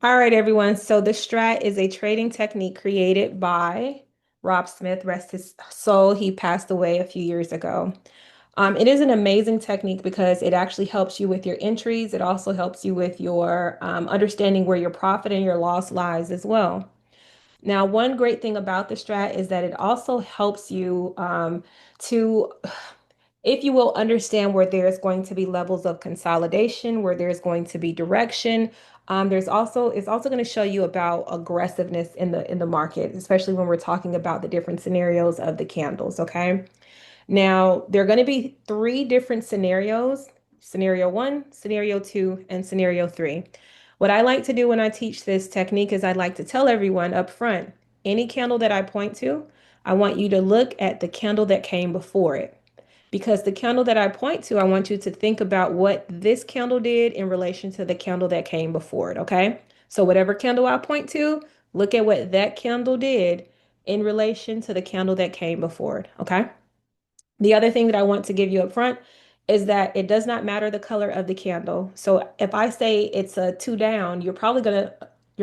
All right, everyone. So the Strat is a trading technique created by Rob Smith, rest his soul. He passed away a few years ago. It is an amazing technique because it actually helps you with your entries. It also helps you with your understanding where your profit and your loss lies as well. Now, one great thing about the Strat is that it also helps you to if you will understand where there's going to be levels of consolidation, where there's going to be direction. It's also going to show you about aggressiveness in the market, especially when we're talking about the different scenarios of the candles. Okay. Now, there are going to be three different scenarios: scenario one, scenario two, and scenario three. What I like to do when I teach this technique is I like to tell everyone up front, any candle that I point to, I want you to look at the candle that came before it. Because the candle that I point to, I want you to think about what this candle did in relation to the candle that came before it, okay? So whatever candle I point to, look at what that candle did in relation to the candle that came before it, okay? The other thing that I want to give you up front is that it does not matter the color of the candle. So if I say it's a two down, your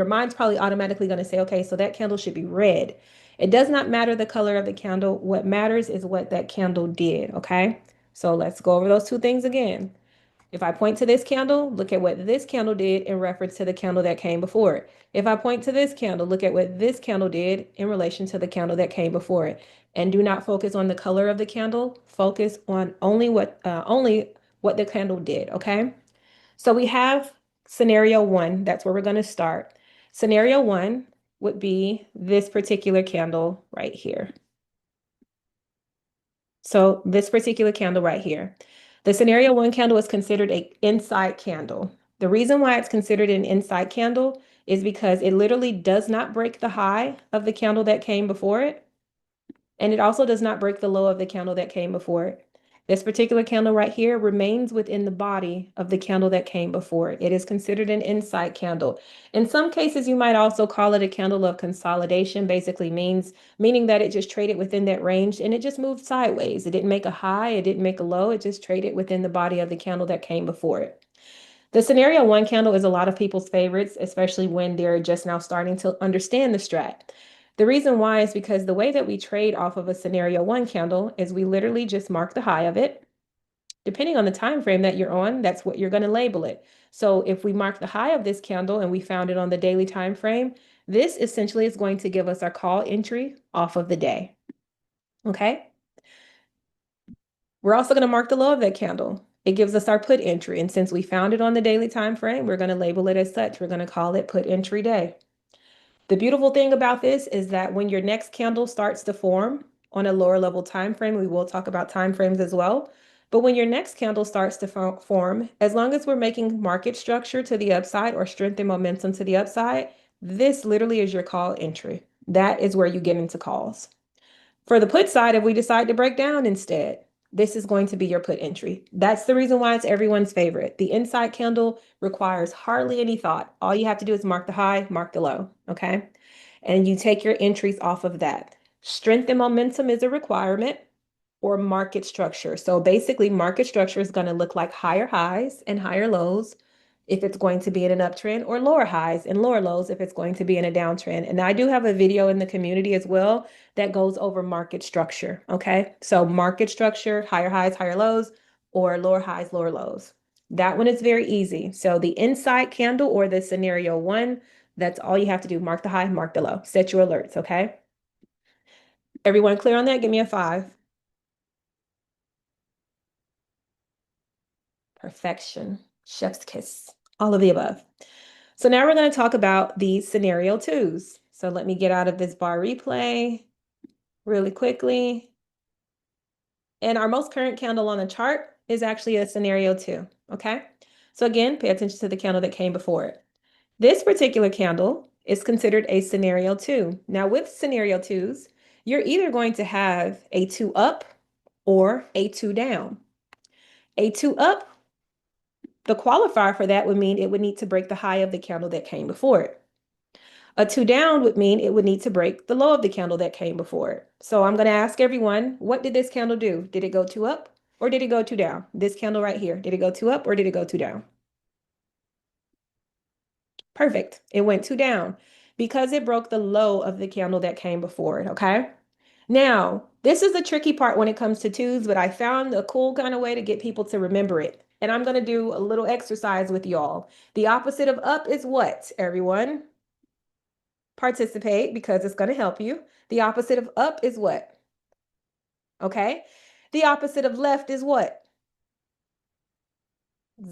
mind's probably automatically gonna say, okay, so that candle should be red. It does not matter the color of the candle. What matters is what that candle did, okay? So let's go over those two things again. If I point to this candle, look at what this candle did in reference to the candle that came before it. If I point to this candle, look at what this candle did in relation to the candle that came before it. And do not focus on the color of the candle. Focus on only what the candle did, okay? So we have scenario one. That's where we're going to start. Scenario one would be this particular candle right here. So this particular candle right here. The scenario one candle is considered an inside candle. The reason why it's considered an inside candle is because it literally does not break the high of the candle that came before it. And it also does not break the low of the candle that came before it. This particular candle right here remains within the body of the candle that came before it. It is considered an inside candle. In some cases, you might also call it a candle of consolidation, basically meaning that it just traded within that range and it just moved sideways. It didn't make a high, it didn't make a low, it just traded within the body of the candle that came before it. The scenario one candle is a lot of people's favorites, especially when they're just now starting to understand the strat. The reason why is because the way that we trade off of a scenario one candle is we literally just mark the high of it. Depending on the time frame that you're on, that's what you're going to label it. So if we mark the high of this candle and we found it on the daily time frame, this essentially is going to give us our call entry off of the day. Okay? We're also going to mark the low of that candle. It gives us our put entry. And since we found it on the daily time frame, we're going to label it as such. We're going to call it put entry day. The beautiful thing about this is that when your next candle starts to form on a lower level time frame, we will talk about time frames as well. But when your next candle starts to form, as long as we're making market structure to the upside or strength and momentum to the upside, this literally is your call entry. That is where you get into calls. For the put side, if we decide to break down instead, this is going to be your put entry. That's the reason why it's everyone's favorite. The inside candle requires hardly any thought. All you have to do is mark the high, mark the low, okay? And you take your entries off of that. Strength and momentum is a requirement, or market structure. So basically, market structure is going to look like higher highs and higher lows if it's going to be in an uptrend, or lower highs and lower lows if it's going to be in a downtrend. And I do have a video in the community as well that goes over market structure. Okay. So market structure, higher highs, higher lows, or lower highs, lower lows. That one is very easy. So the inside candle or the scenario one, that's all you have to do. Mark the high, mark the low, set your alerts. Okay. Everyone clear on that? Give me a 5. Perfection, chef's kiss, all of the above. So now we're going to talk about the scenario twos. So let me get out of this bar replay really quickly. And our most current candle on the chart is actually a scenario two, okay? So again, pay attention to the candle that came before it. This particular candle is considered a scenario two. Now with scenario twos, you're either going to have a two up or a two down. A two up, the qualifier for that would mean it would need to break the high of the candle that came before it. A two down would mean it would need to break the low of the candle that came before it. So I'm going to ask everyone, what did this candle do? Did it go two up or did it go two down? This candle right here, did it go two up or did it go two down? Perfect. It went two down because it broke the low of the candle that came before it. Okay. Now, this is the tricky part when it comes to twos, but I found a cool kind of way to get people to remember it. And I'm going to do a little exercise with y'all. The opposite of up is what, everyone? Participate because it's going to help you. The opposite of up is what? Okay. The opposite of left is what?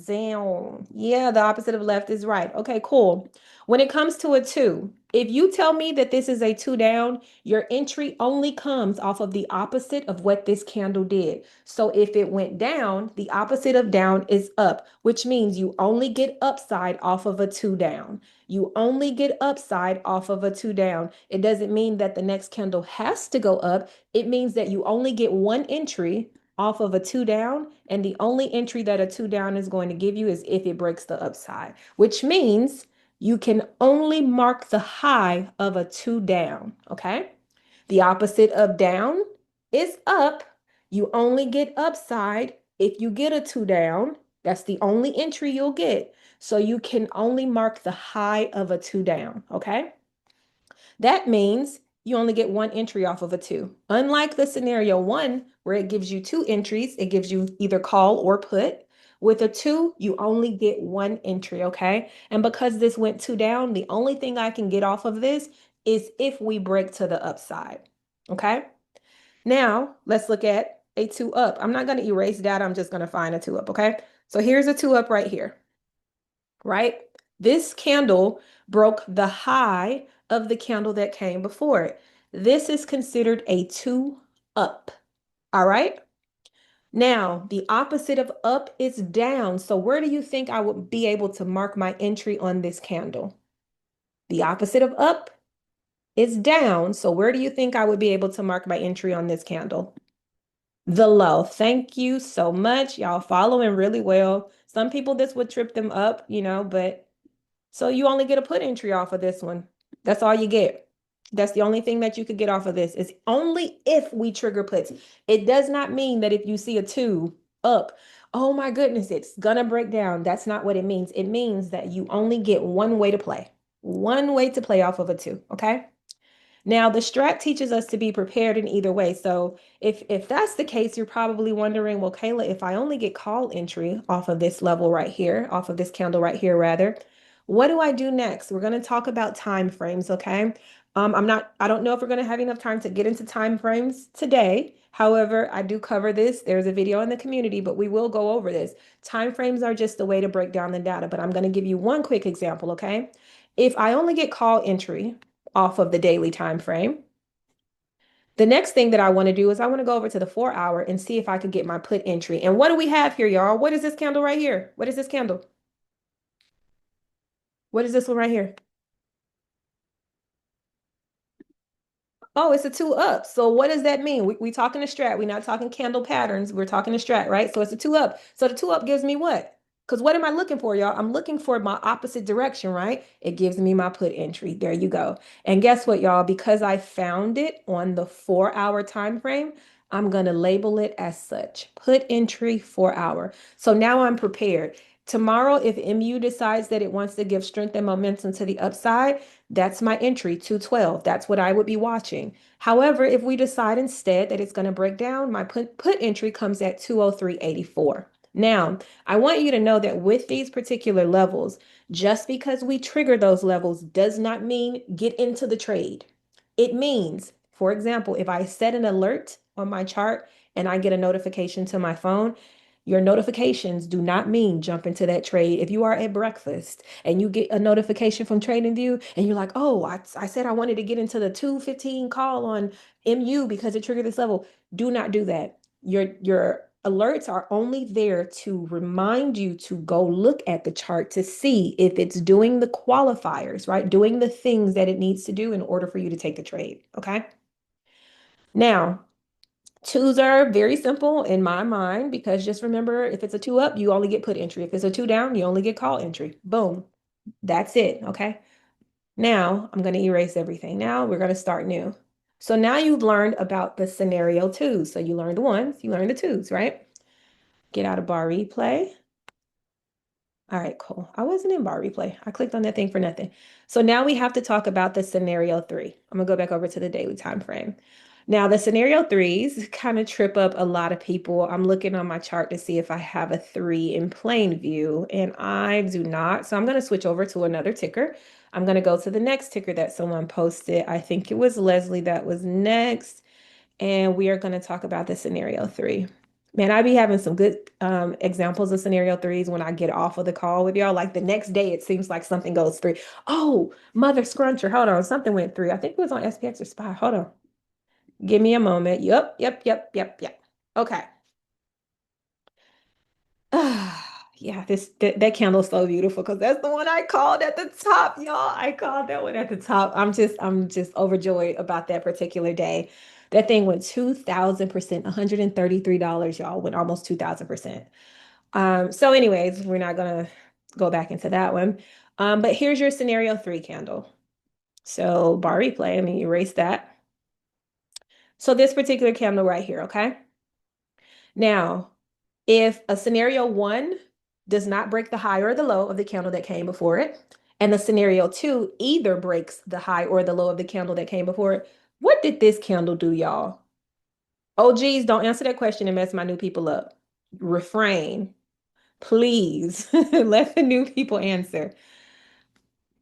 Down. Yeah, the opposite of left is right. Okay, cool. When it comes to a two, if you tell me that this is a two down, your entry only comes off of the opposite of what this candle did. So if it went down, the opposite of down is up, which means you only get upside off of a two down. You only get upside off of a two down. It doesn't mean that the next candle has to go up. It means that you only get one entry off of a two down, and the only entry that a two down is going to give you is if it breaks the upside, which means you can only mark the high of a two down. Okay. The opposite of down is up. You only get upside if you get a two down. That's the only entry you'll get. So you can only mark the high of a two down. Okay. That means you only get one entry off of a two. Unlike the scenario one, where it gives you two entries, it gives you either call or put. With a two, you only get one entry, okay? And because this went two down, the only thing I can get off of this is if we break to the upside, okay? Now, let's look at a two up. I'm not going to erase data. I'm just going to find a two up, okay? So here's a two up right here, right? This candle broke the high of the candle that came before it. This is considered a two up. All right. Now, the opposite of up is down. So where do you think I would be able to mark my entry on this candle? The opposite of up is down. So where do you think I would be able to mark my entry on this candle? The low. Thank you so much. Y'all following really well. Some people this would trip them up, but so you only get a put entry off of this one. That's all you get. That's the only thing that you could get off of this is only if we trigger puts. It does not mean that if you see a two up, oh my goodness, it's gonna break down. That's not what it means. It means that you only get one way to play off of a two. Okay. Now, the strat teaches us to be prepared in either way. So if that's the case, you're probably wondering, well, Kayla, if I only get call entry off of this level right here, off of this candle right here, rather, what do I do next? We're going to talk about time frames, okay? I don't know if we're going to have enough time to get into time frames today. However, I do cover this. There's a video in the community, but we will go over this. Time frames are just a way to break down the data, but I'm going to give you one quick example, okay? If I only get call entry off of the daily time frame. The next thing that I want to do is I want to go over to the 4 hour and see if I could get my put entry. And what do we have here, y'all? What is this candle right here? What is this candle? What is this one right here? Oh, it's a two up. So what does that mean? We talking to strat. We're not talking candle patterns. We're talking to strat, right? So it's a two up. So the two up gives me what? Because what am I looking for, y'all? I'm looking for my opposite direction, right? It gives me my put entry. There you go. And guess what, y'all? Because I found it on the 4 hour time frame, I'm going to label it as such. Put entry 4 hour. So now I'm prepared. Tomorrow, if MU decides that it wants to give strength and momentum to the upside, that's my entry, 212. That's what I would be watching. However, if we decide instead that it's going to break down, my put entry comes at 203.84. Now, I want you to know that with these particular levels, just because we trigger those levels does not mean get into the trade. It means, for example, if I set an alert on my chart and I get a notification to my phone, your notifications do not mean jump into that trade. If you are at breakfast and you get a notification from TradingView and you're like, oh, I said I wanted to get into the 215 call on MU because it triggered this level, do not do that. Your alerts are only there to remind you to go look at the chart to see if it's doing the qualifiers, right? Doing the things that it needs to do in order for you to take the trade. Okay. Now, twos are very simple in my mind because just remember, if it's a two up, you only get put entry. If it's a two down, you only get call entry. Boom. That's it. Okay. Now I'm going to erase everything. Now we're going to start new. So now you've learned about the scenario twos. So you learned the ones, you learned the twos, right? Get out of bar replay. All right, cool. I wasn't in bar replay. I clicked on that thing for nothing. So now we have to talk about the scenario three. I'm gonna go back over to the daily time frame. Now the scenario threes kind of trip up a lot of people. I'm looking on my chart to see if I have a three in plain view, and I do not. So I'm gonna switch over to another ticker. I'm gonna go to the next ticker that someone posted. I think it was Leslie that was next, and we are gonna talk about the scenario three. Man, I be having some good examples of scenario threes when I get off of the call with y'all. Like the next day, it seems like something goes through. Oh, Mother Scruncher, hold on, something went through. I think it was on SPX or SPY. Hold on, give me a moment. Yep, yep, yep, yep, yep. Okay. Yeah, that candle's so beautiful because that's the one I called at the top, y'all. I called that one at the top. I'm just overjoyed about that particular day. That thing went 2,000%, $133, y'all, went almost 2,000%. So anyways, we're not gonna go back into that one. But here's your scenario three candle. So bar replay, let me erase that. So this particular candle right here, okay? Now, if a scenario one does not break the high or the low of the candle that came before it, and the scenario two either breaks the high or the low of the candle that came before it, what did this candle do, y'all? Oh, geez, don't answer that question and mess my new people up. Refrain, please. Let the new people answer.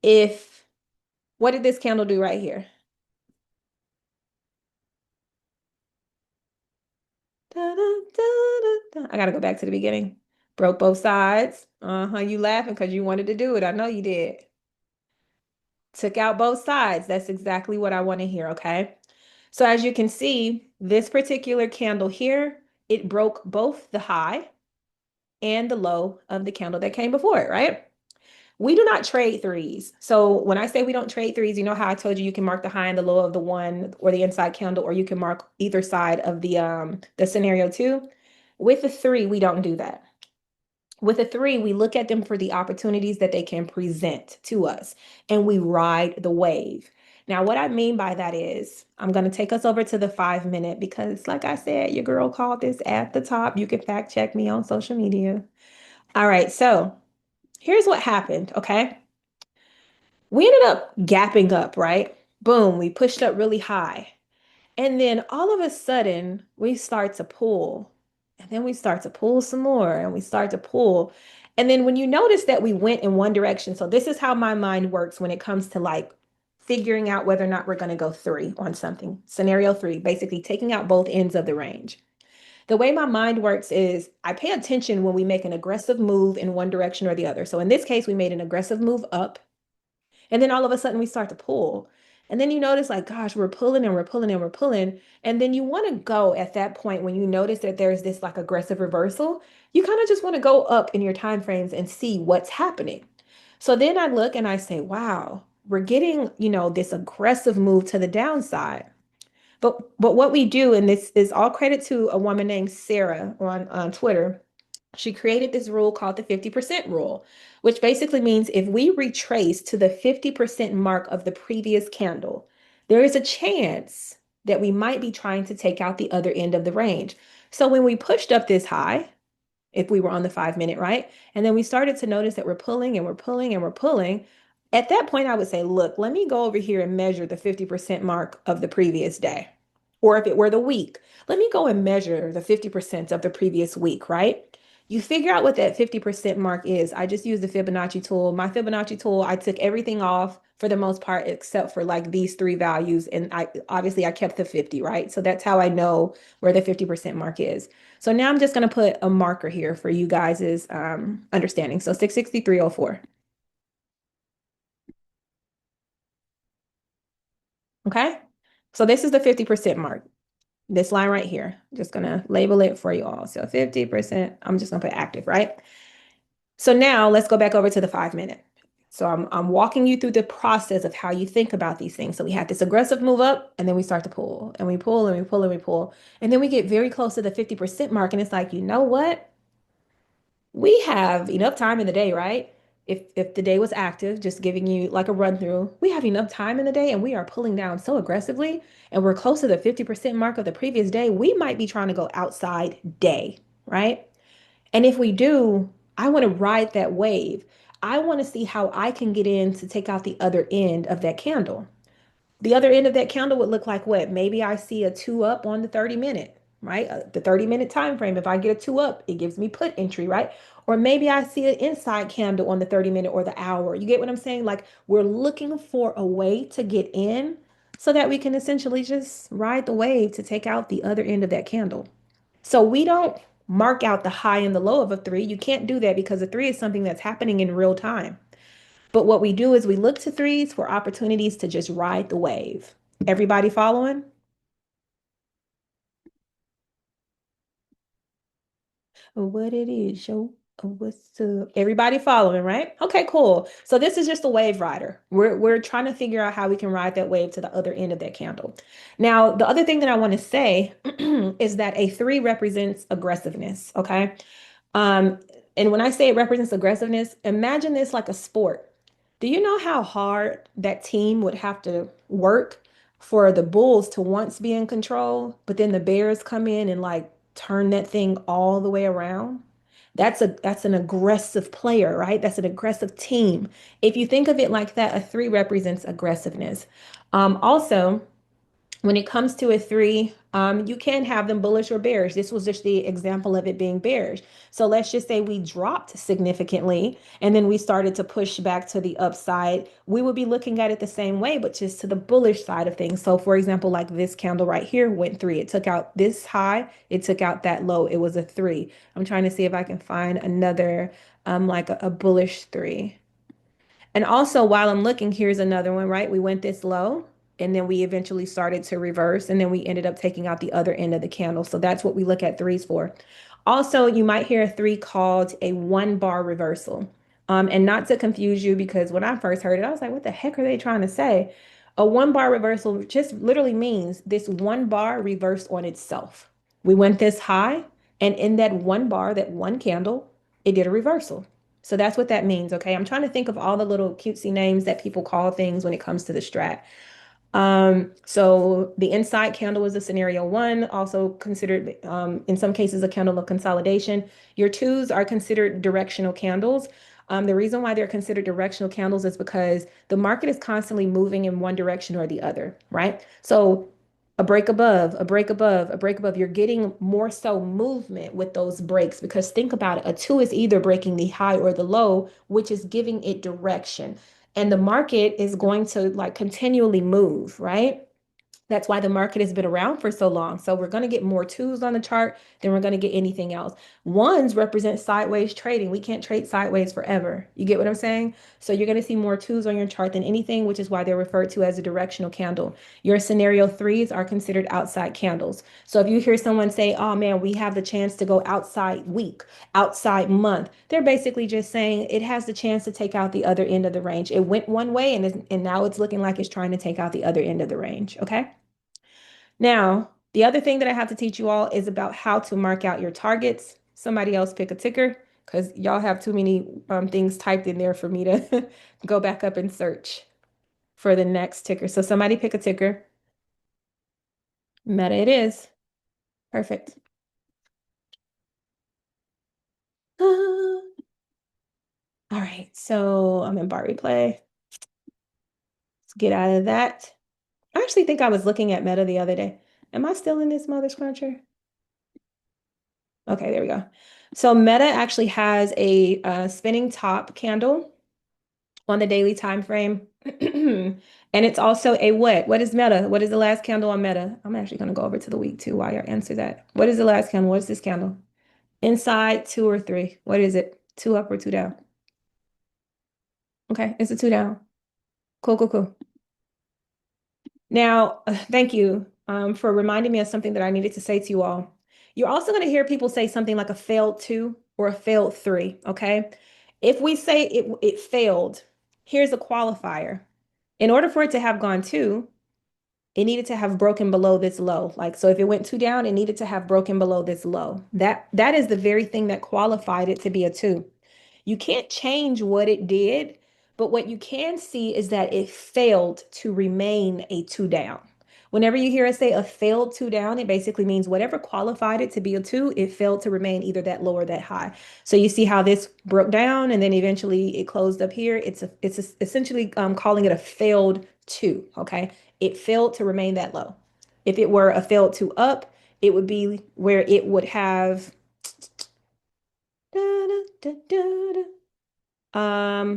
If, what did this candle do right here? Da, da, da, da, da. I gotta go back to the beginning. Broke both sides. Uh-huh, you laughing because you wanted to do it. I know you did. Took out both sides. That's exactly what I want to hear, okay? So as you can see, this particular candle here, it broke both the high and the low of the candle that came before it, right? We do not trade threes. So when I say we don't trade threes, you know how I told you you can mark the high and the low of the one or the inside candle, or you can mark either side of the scenario two. With the three, we don't do that. With a three, we look at them for the opportunities that they can present to us, and we ride the wave. Now, what I mean by that is, I'm going to take us over to the 5 minute because, like I said, your girl called this at the top. You can fact check me on social media. All right, so here's what happened, okay? We ended up gapping up, right? Boom, we pushed up really high. And then all of a sudden, we start to pull. And then we start to pull some more and we start to pull. And then when you notice that we went in one direction, so this is how my mind works when it comes to like figuring out whether or not we're going to go three on something. Scenario three, basically taking out both ends of the range. The way my mind works is I pay attention when we make an aggressive move in one direction or the other. So in this case, we made an aggressive move up and then all of a sudden we start to pull. And then you notice, like, gosh, we're pulling and we're pulling and we're pulling. And then you want to go at that point when you notice that there's this like aggressive reversal, you kind of just want to go up in your time frames and see what's happening. So then I look and I say, wow, we're getting, this aggressive move to the downside. But what we do, and this is all credit to a woman named Sarah on Twitter. She created this rule called the 50% rule, which basically means if we retrace to the 50% mark of the previous candle, there is a chance that we might be trying to take out the other end of the range. So when we pushed up this high, if we were on the 5 minute, right? And then we started to notice that we're pulling and we're pulling and we're pulling. At that point, I would say, look, let me go over here and measure the 50% mark of the previous day. Or if it were the week, let me go and measure the 50% of the previous week, right? You figure out what that 50% mark is. I just use the Fibonacci tool. My Fibonacci tool, I took everything off for the most part, except for like these three values. And I kept the 50, right? So that's how I know where the 50% mark is. So now I'm just going to put a marker here for you guys' understanding. So 663.04. Okay. So this is the 50% mark. This line right here. Just going to label it for you all. So 50%, I'm just going to put active, right? So now let's go back over to the 5 minute. So I'm walking you through the process of how you think about these things. So we have this aggressive move up, and then we start to pull, and we pull, and we pull, and we pull. And then we get very close to the 50% mark, and it's like, you know what? We have enough time in the day, right? If the day was active, just giving you like a run through, we have enough time in the day and we are pulling down so aggressively and we're close to the 50% mark of the previous day, we might be trying to go outside day, right? And if we do, I want to ride that wave. I want to see how I can get in to take out the other end of that candle. The other end of that candle would look like what? Maybe I see a two up on the 30-minute, right? The 30-minute time frame. If I get a two up, it gives me put entry, right? Or maybe I see an inside candle on the 30-minute or the hour. You get what I'm saying? Like we're looking for a way to get in so that we can essentially just ride the wave to take out the other end of that candle. So we don't mark out the high and the low of a three. You can't do that because a three is something that's happening in real time. But what we do is we look to threes for opportunities to just ride the wave. Everybody following? What it is, show. What's up? Everybody following, right? Okay, cool. So this is just a wave rider. We're trying to figure out how we can ride that wave to the other end of that candle. Now, the other thing that I want to say is that a three represents aggressiveness. Okay. Um, and when I say it represents aggressiveness, imagine this like a sport. Do you know how hard that team would have to work for the Bulls to once be in control, but then the Bears come in and like turn that thing all the way around? That's an aggressive player, right? That's an aggressive team. If you think of it like that, a three represents aggressiveness. Also, when it comes to a three, you can have them bullish or bearish. This was just the example of it being bearish. So let's just say we dropped significantly and then we started to push back to the upside. We would be looking at it the same way, but just to the bullish side of things. So, for example, like this candle right here went three. It took out this high, it took out that low. It was a three. I'm trying to see if I can find another, like a bullish three. And also, while I'm looking, here's another one, right? We went this low and then we eventually started to reverse and then we ended up taking out the other end of the candle. So that's what we look at threes for. Also, you might hear a three called a one bar reversal. And not to confuse you, because when I first heard it, I was like, what the heck are they trying to say? A one bar reversal just literally means this one bar reversed on itself. We went this high, and in that one bar, that one candle, it did a reversal. So that's what that means. Okay. I'm trying to think of all the little cutesy names that people call things when it comes to the strat. So the inside candle is a scenario one, also considered in some cases a candle of consolidation. Your twos are considered directional candles. The reason why they're considered directional candles is because the market is constantly moving in one direction or the other, right? So a break above, a break above, a break above. You're getting more so movement with those breaks because think about it. A two is either breaking the high or the low, which is giving it direction. And the market is going to like continually move, right? That's why the market has been around for so long. So we're going to get more twos on the chart than we're going to get anything else. Ones represent sideways trading. We can't trade sideways forever. You get what I'm saying? So you're going to see more twos on your chart than anything, which is why they're referred to as a directional candle. Your scenario threes are considered outside candles. So if you hear someone say, oh man, we have the chance to go outside week, outside month, they're basically just saying it has the chance to take out the other end of the range. It went one way and now it's looking like it's trying to take out the other end of the range. Okay. Now, the other thing that I have to teach you all is about how to mark out your targets. Somebody else pick a ticker because y'all have too many things typed in there for me to go back up and search for the next ticker. So somebody pick a ticker. Meta it is. Perfect. All right, so I'm in bar replay. Let's get out of that. I actually think I was looking at Meta the other day. Am I still in this mother scruncher? Okay, there we go. So Meta actually has a spinning top candle on the daily time frame. And it's also a what? What is Meta? What is the last candle on Meta? I'm actually going to go over to the week too while you answer that. What is the last candle? What is this candle? Inside two or three? What is it? Two up or two down? Okay, it's a two down. Cool, cool, cool. Now, thank you for reminding me of something that I needed to say to you all. You're also going to hear people say something like a failed two or a failed three, okay? If we say it failed, here's a qualifier. In order for it to have gone two, it needed to have broken below this low. Like, so if it went two down, it needed to have broken below this low. That is the very thing that qualified it to be a two. You can't change what it did, but what you can see is that it failed to remain a two down. Whenever you hear us say a failed two down, it basically means whatever qualified it to be a two, it failed to remain either that low or that high. So you see how this broke down and then eventually it closed up here. Essentially calling it a failed two. Okay, it failed to remain that low. If it were a failed two up, it would be where it would have da, da, da, da,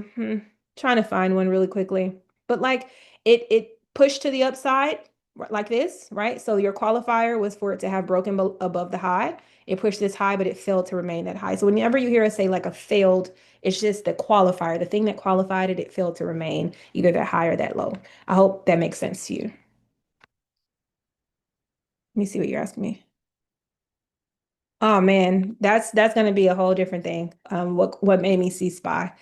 trying to find one really quickly. But like it pushed to the upside like this, right? So your qualifier was for it to have broken above the high. It pushed this high, but it failed to remain that high. So whenever you hear us say like a failed, it's just the qualifier, the thing that qualified it, it failed to remain either that high or that low. I hope that makes sense to you. Let me see what you're asking me. Oh man, that's gonna be a whole different thing. What made me see SPY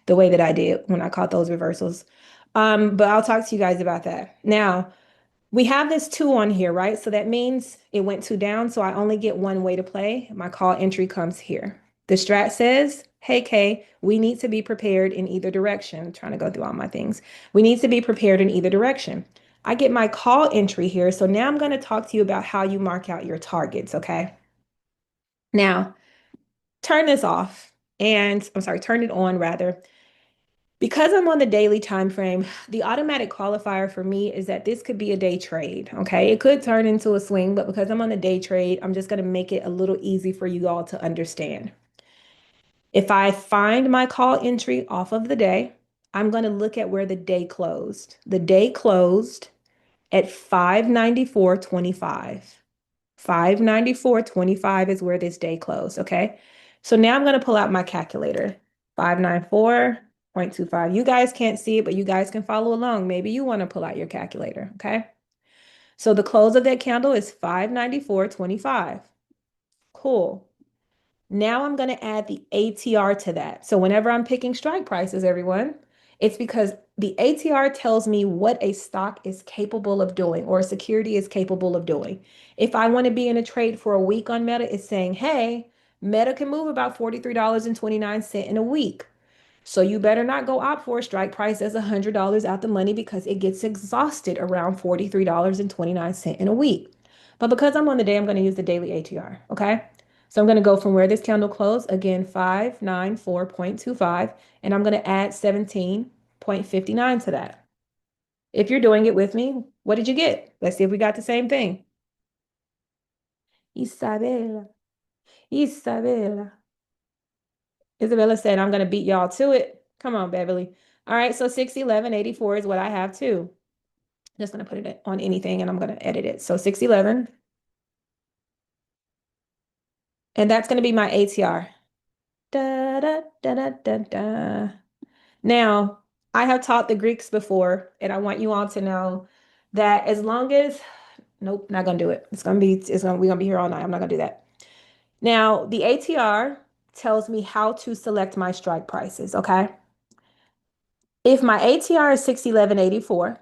the way that I did when I caught those reversals. But I'll talk to you guys about that. Now, we have this two on here, right? So that means it went two down, so I only get one way to play. My call entry comes here. The strat says, hey Kay, we need to be prepared in either direction. I'm trying to go through all my things. We need to be prepared in either direction. I get my call entry here. So now I'm going to talk to you about how you mark out your targets, okay? Now, turn this off and I'm sorry, turn it on rather. Because I'm on the daily time frame, the automatic qualifier for me is that this could be a day trade. Okay. It could turn into a swing, but because I'm on the day trade, I'm just going to make it a little easy for you all to understand. If I find my call entry off of the day, I'm going to look at where the day closed. The day closed at 594.25. 594.25 is where this day closed. Okay. So now I'm going to pull out my calculator. 594.25. You guys can't see it, but you guys can follow along. Maybe you want to pull out your calculator. Okay. So the close of that candle is 594.25. Cool. Now I'm going to add the ATR to that. So whenever I'm picking strike prices, everyone, it's because the ATR tells me what a stock is capable of doing or a security is capable of doing. If I want to be in a trade for a week on Meta, it's saying, hey, Meta can move about $43.29 in a week. So you better not go opt for a strike price that's $100 out the money because it gets exhausted around $43.29 in a week. But because I'm on the day, I'm going to use the daily ATR. Okay. So I'm going to go from where this candle closed, again, 594.25, and I'm going to add 17.59 to that. If you're doing it with me, what did you get? Let's see if we got the same thing. Isabella, Isabella. Isabella said, I'm going to beat y'all to it. Come on, Beverly. All right, so 611.84 is what I have too. Just going to put it on anything and I'm going to edit it. So 611. And that's going to be my ATR. Da, da, da, da, da, da. Now, I have taught the Greeks before, and I want you all to know that as long as, nope, not going to do it. We're going to be here all night. I'm not going to do that. Now, the ATR tells me how to select my strike prices, okay? If my ATR is 611.84,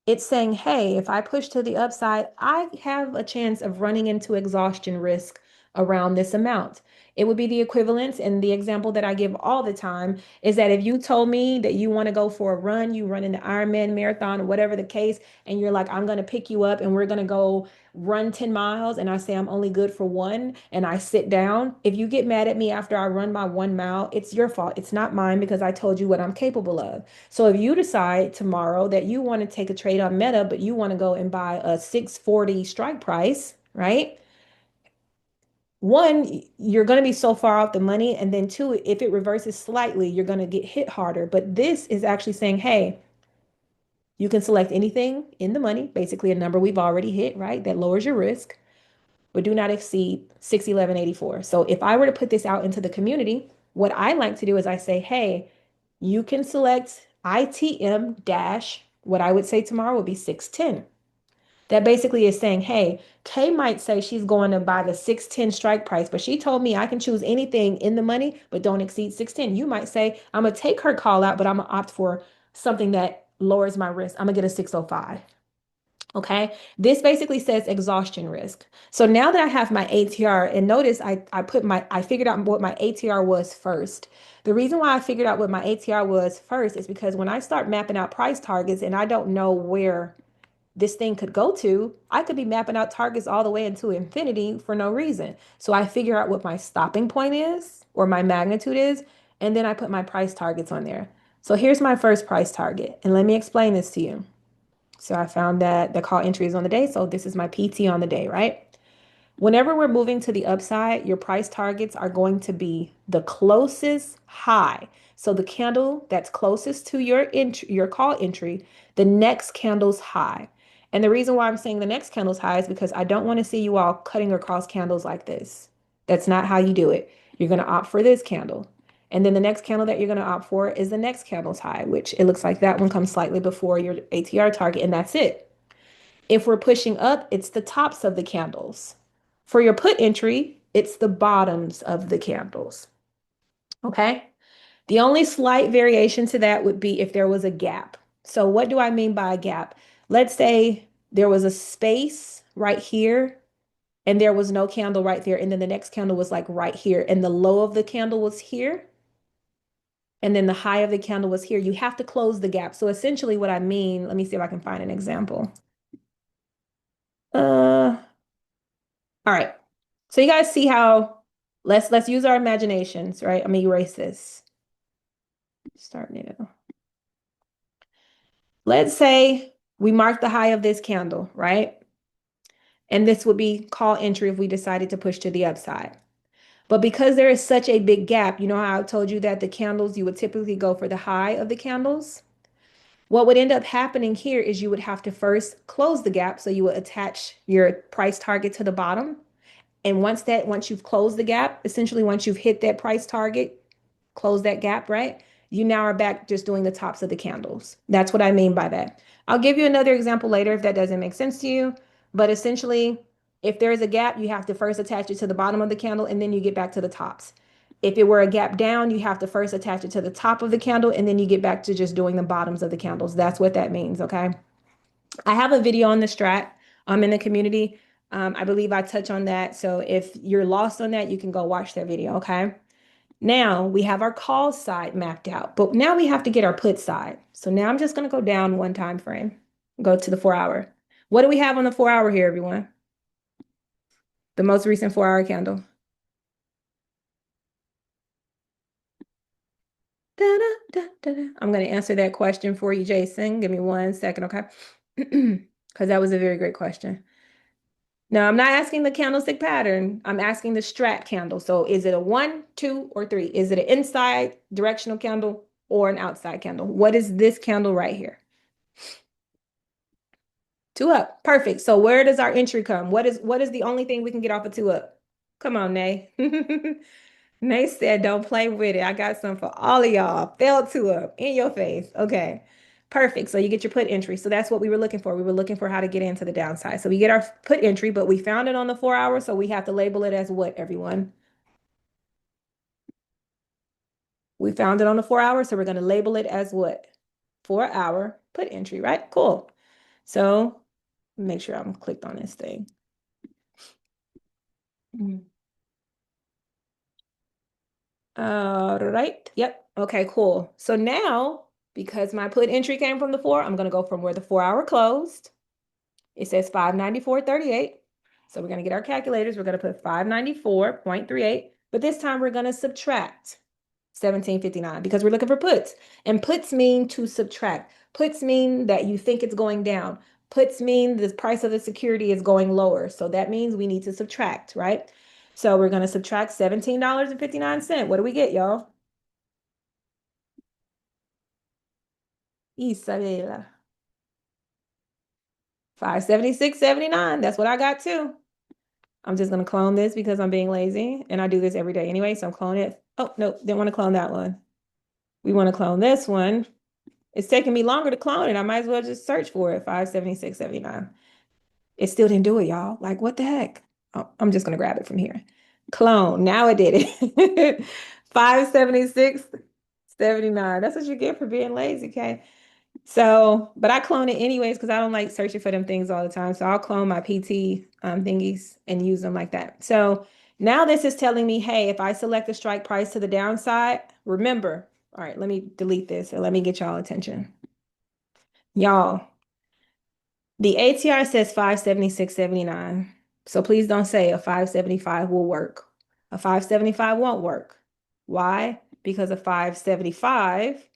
it's saying, hey, if I push to the upside, I have a chance of running into exhaustion risk around this amount. It would be the equivalent, and the example that I give all the time is that if you told me that you want to go for a run, you run in the Ironman marathon or whatever the case, and you're like, I'm going to pick you up and we're going to go run 10 miles, and I say I'm only good for one, and I sit down. If you get mad at me after I run my 1 mile, it's your fault. It's not mine because I told you what I'm capable of. So if you decide tomorrow that you want to take a trade on Meta, but you want to go and buy a 640 strike price, right? One, you're going to be so far off the money. And then two, if it reverses slightly, you're going to get hit harder. But this is actually saying, hey, you can select anything in the money, basically a number we've already hit, right? That lowers your risk, but do not exceed 611.84. So if I were to put this out into the community, what I like to do is I say, hey, you can select ITM dash, what I would say tomorrow would be 610. That basically is saying, hey, Kay might say she's going to buy the 610 strike price, but she told me I can choose anything in the money, but don't exceed 610. You might say, I'm going to take her call out, but I'm going to opt for something that lowers my risk. I'm going to get a 605. Okay. This basically says exhaustion risk. So now that I have my ATR, and notice I figured out what my ATR was first. The reason why I figured out what my ATR was first is because when I start mapping out price targets and I don't know where this thing could go to, I could be mapping out targets all the way into infinity for no reason. So I figure out what my stopping point is or my magnitude is, and then I put my price targets on there. So here's my first price target, and let me explain this to you. So I found that the call entry is on the day, so this is my PT on the day, right? Whenever we're moving to the upside, your price targets are going to be the closest high. So the candle that's closest to your entry, your call entry, the next candle's high. And the reason why I'm saying the next candle's high is because I don't want to see you all cutting across candles like this. That's not how you do it. You're going to opt for this candle. And then the next candle that you're going to opt for is the next candle's high, which it looks like that one comes slightly before your ATR target, and that's it. If we're pushing up, it's the tops of the candles. For your put entry, it's the bottoms of the candles. Okay. The only slight variation to that would be if there was a gap. So, what do I mean by a gap? Let's say there was a space right here and there was no candle right there. And then the next candle was like right here, and the low of the candle was here. And then the high of the candle was here. You have to close the gap. So, essentially, what I mean, let me see if I can find an example. All right. So you guys see how let's use our imaginations, right? I'm gonna erase this. Start new. Let's say we mark the high of this candle, right? And this would be call entry if we decided to push to the upside. But because there is such a big gap, you know how I told you that the candles, you would typically go for the high of the candles? What would end up happening here is you would have to first close the gap. So you would attach your price target to the bottom. And once you've closed the gap, essentially once you've hit that price target, close that gap, right? You now are back just doing the tops of the candles. That's what I mean by that. I'll give you another example later if that doesn't make sense to you. But essentially, if there is a gap, you have to first attach it to the bottom of the candle and then you get back to the tops. If it were a gap down, you have to first attach it to the top of the candle and then you get back to just doing the bottoms of the candles. That's what that means, okay? I have a video on the strat in the community. I believe I touch on that. So if you're lost on that, you can go watch that video, okay? Now we have our call side mapped out, but now we have to get our put side. So now I'm just going to go down one time frame, go to the 4 hour. What do we have on the 4 hour here, everyone? The most recent 4 hour candle. Da, da, da, da, da. I'm going to answer that question for you, Jason. Give me 1 second, okay? Because that was a very great question. No, I'm not asking the candlestick pattern. I'm asking the strat candle. So is it a 1, 2, or 3? Is it an inside directional candle or an outside candle? What is this candle right here? 2 up. Perfect. So where does our entry come? What is the only thing we can get off of 2 up? Come on, Nay. Nay said, don't play with it. I got some for all of y'all. Fell 2 up in your face. Okay. Perfect. So you get your put entry. So that's what we were looking for. We were looking for how to get into the downside. So we get our put entry, but we found it on the 4 hour. So we have to label it as what, everyone? We found it on the 4 hour. So we're going to label it as what? 4 hour put entry, right? Cool. So make sure I'm clicked on this thing. All right. Yep. Okay, cool. So now, because my put entry came from the 4, I'm going to go from where the 4 hour closed. It says 594.38. So we're going to get our calculators. We're going to put 594.38. But this time we're going to subtract 1759 because we're looking for puts. And puts mean to subtract. Puts mean that you think it's going down. Puts mean the price of the security is going lower. So that means we need to subtract, right? So we're going to subtract $17.59. What do we get, y'all? Isabela. 576.79. That's what I got too. I'm just going to clone this because I'm being lazy and I do this every day anyway. So I'm cloning it. Oh, no, didn't want to clone that one. We want to clone this one. It's taking me longer to clone it. I might as well just search for it. 576.79. It still didn't do it, y'all. Like, what the heck? Oh, I'm just going to grab it from here. Clone. Now it did it. 576.79. That's what you get for being lazy, okay? So, but I clone it anyways because I don't like searching for them things all the time. So I'll clone my PT thingies and use them like that. So now this is telling me, hey, if I select the strike price to the downside, remember, all right, let me delete this and let me get y'all attention. Y'all, The ATR says 576.79. So please don't say a 575 will work. A 575 won't work. Why? Because a 575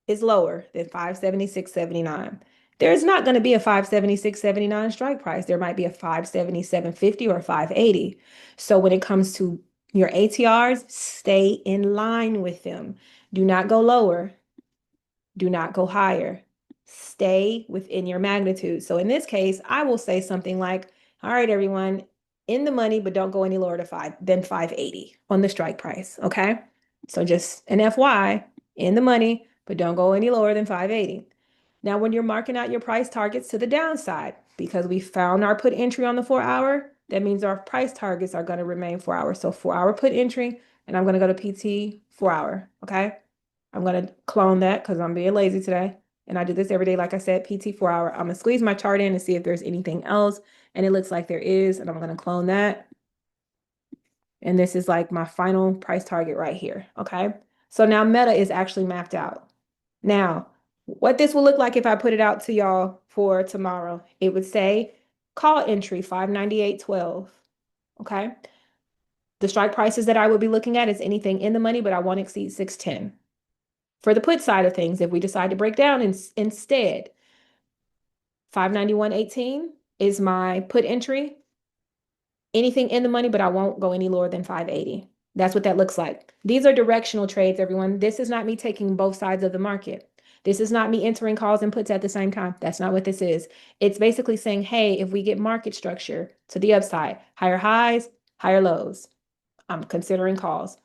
is lower than 576.79. There's not going to be a 576.79 strike price. There might be a 577.50 or 580. So when it comes to your ATRs, stay in line with them. Do not go lower. Do not go higher. Stay within your magnitude. So in this case, I will say something like, all right, everyone, in the money, but don't go any lower than 580 on the strike price. Okay. So just an FY, in the money, but don't go any lower than 580. Now, when you're marking out your price targets to the downside, because we found our put entry on the 4 hour, that means our price targets are going to remain 4 hours. So 4 hour put entry, and I'm going to go to PT 4 hour. Okay. I'm going to clone that because I'm being lazy today. And I do this every day. Like I said, PT 4 hour. I'm going to squeeze my chart in and see if there's anything else. And it looks like there is. And I'm going to clone that. And this is like my final price target right here. Okay. So now Meta is actually mapped out. Now, what this will look like if I put it out to y'all for tomorrow, it would say call entry 598.12. Okay. The strike prices that I would be looking at is anything in the money, but I won't exceed 610. For the put side of things, if we decide to break down instead, 591.18 is my put entry. Anything in the money, but I won't go any lower than 580. That's what that looks like. These are directional trades, everyone. This is not me taking both sides of the market. This is not me entering calls and puts at the same time. That's not what this is. It's basically saying, hey, if we get market structure to the upside, higher highs, higher lows, I'm considering calls.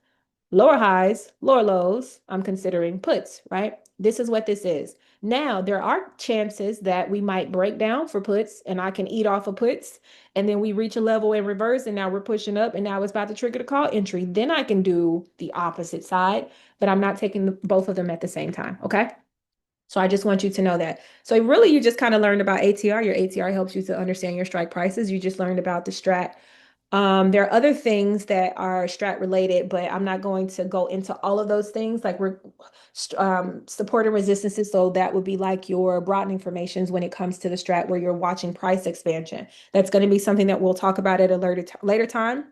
Lower highs, lower lows, I'm considering puts, right? This is what this is. Now, there are chances that we might break down for puts and I can eat off of puts. And then we reach a level in reverse and now we're pushing up and now it's about to trigger the call entry. Then I can do the opposite side, but I'm not taking both of them at the same time. Okay. So I just want you to know that. So really, you just kind of learned about ATR. Your ATR helps you to understand your strike prices. You just learned about the strat. There are other things that are strat related, but I'm not going to go into all of those things. Like we're support and resistances. So that would be like your broadening formations when it comes to the strat where you're watching price expansion. That's going to be something that we'll talk about at a later time.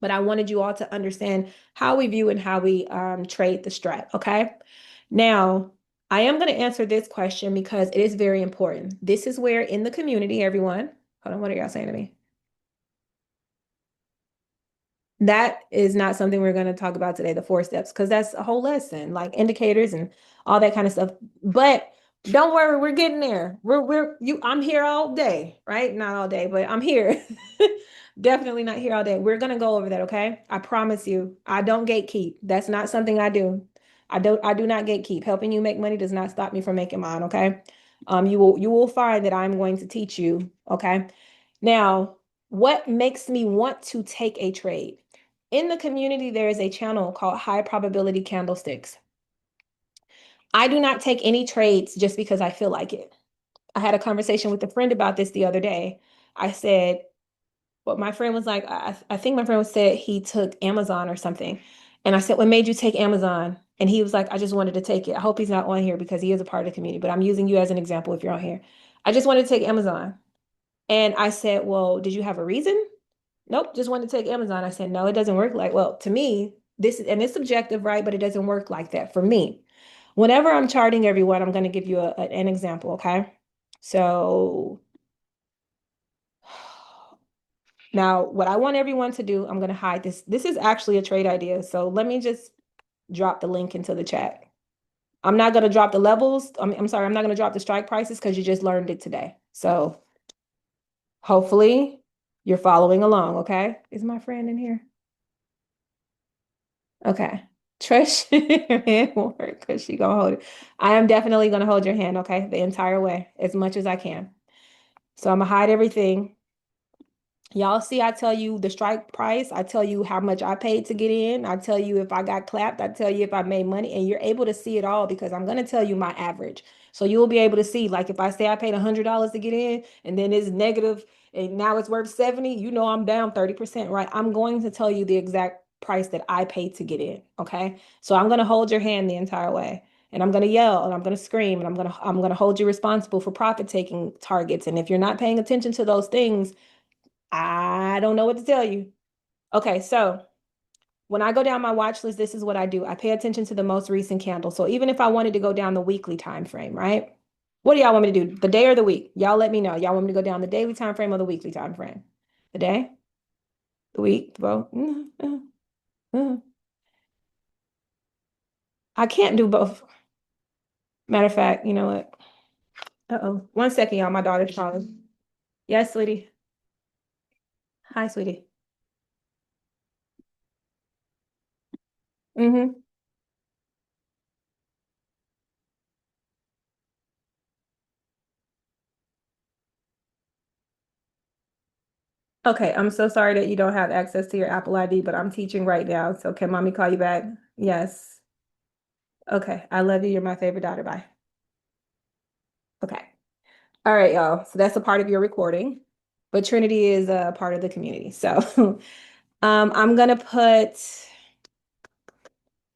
But I wanted you all to understand how we view and how we trade the strat. Okay. Now, I am going to answer this question because it is very important. This is where in the community, everyone, hold on, what are y'all saying to me? That is not something we're going to talk about today, the 4 steps, because that's a whole lesson, like indicators and all that kind of stuff. But don't worry, we're getting there. I'm here all day, right? Not all day, but I'm here. Definitely not here all day. We're gonna go over that, okay? I promise you. I don't gatekeep. That's not something I do. I do not gatekeep. Helping you make money does not stop me from making mine, okay? You will find that I'm going to teach you, okay? Now, what makes me want to take a trade? In the community, there is a channel called High Probability Candlesticks. I do not take any trades just because I feel like it. I had a conversation with a friend about this the other day. I said, well, my friend was like, I think my friend said he took Amazon or something. And I said, what made you take Amazon? And he was like, I just wanted to take it. I hope he's not on here because he is a part of the community, but I'm using you as an example if you're on here. I just wanted to take Amazon. And I said, well, did you have a reason? Nope, just wanted to take Amazon. I said, no, it doesn't work like, well, to me, this is, and it's subjective, right? But it doesn't work like that for me. Whenever I'm charting everyone, I'm going to give you an example, okay? So now what I want everyone to do, I'm going to hide this. This is actually a trade idea. So let me just drop the link into the chat. I'm not going to drop the levels. I'm sorry, I'm not going to drop the strike prices because you just learned it today. So hopefully you're following along, okay? Is my friend in here? Okay. Trish, your hand won't hurt because she gonna hold it. I am definitely gonna hold your hand, okay, the entire way, as much as I can. So I'm gonna hide everything. Y'all see, I tell you the strike price. I tell you how much I paid to get in. I tell you if I got clapped. I tell you if I made money, and you're able to see it all because I'm gonna tell you my average. So you'll be able to see, like if I say I paid $100 to get in, and then it's negative, and now it's worth 70, you know I'm down 30%, right? I'm going to tell you the exact price that I paid to get in. Okay. So I'm gonna hold your hand the entire way. and I'm going to yell and I'm going to scream and I'm going to hold you responsible for profit taking targets. And if you're not paying attention to those things, I don't know what to tell you. Okay, so when I go down my watch list, this is what I do. I pay attention to the most recent candle. So even if I wanted to go down the weekly time frame, right? What do y'all want me to do? The day or the week? Y'all let me know. Y'all want me to go down the daily time frame or the weekly time frame? The day? The week? Well, I can't do both. Matter of fact, you know what? Uh-oh. One second, y'all. My daughter's calling. Yes, sweetie. Hi, sweetie. Mm-hmm. Okay, I'm so sorry that you don't have access to your Apple ID, but I'm teaching right now. So can mommy call you back? Yes. Okay. I love you. You're my favorite daughter. Bye. Okay. All right, y'all. So that's a part of your recording, but Trinity is a part of the community. So I'm gonna put,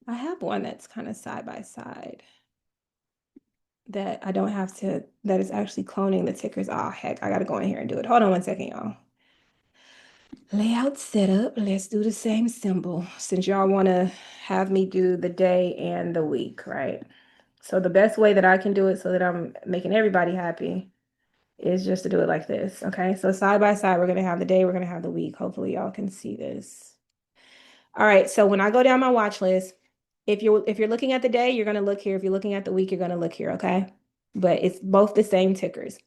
I have one that's kind of side by side that I don't have to, that is actually cloning the tickers. Oh, heck, I gotta go in here and do it. Hold on one second, y'all. Layout setup. Let's do the same symbol since y'all want to have me do the day and the week, right? So the best way that I can do it so that I'm making everybody happy is just to do it like this. Okay. So side by side, we're going to have the day, we're going to have the week. Hopefully y'all can see this. All right. So when I go down my watch list, if you're looking at the day, you're going to look here. If you're looking at the week, you're going to look here. Okay. But it's both the same tickers.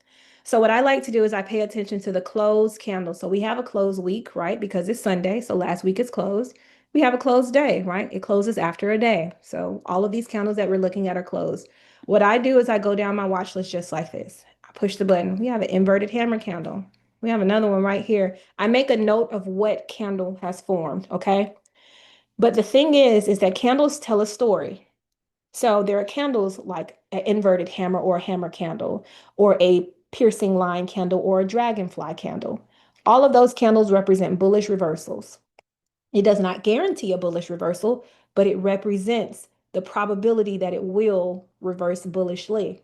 So what I like to do is I pay attention to the closed candle. So we have a closed week, right? Because it's Sunday. So last week is closed. We have a closed day, right? It closes after a day. So all of these candles that we're looking at are closed. What I do is I go down my watch list just like this. I push the button. We have an inverted hammer candle. We have another one right here. I make a note of what candle has formed, okay? But the thing is that candles tell a story. So there are candles like an inverted hammer or a hammer candle, or a piercing line candle, or a dragonfly candle. All of those candles represent bullish reversals. It does not guarantee a bullish reversal, but it represents the probability that it will reverse bullishly.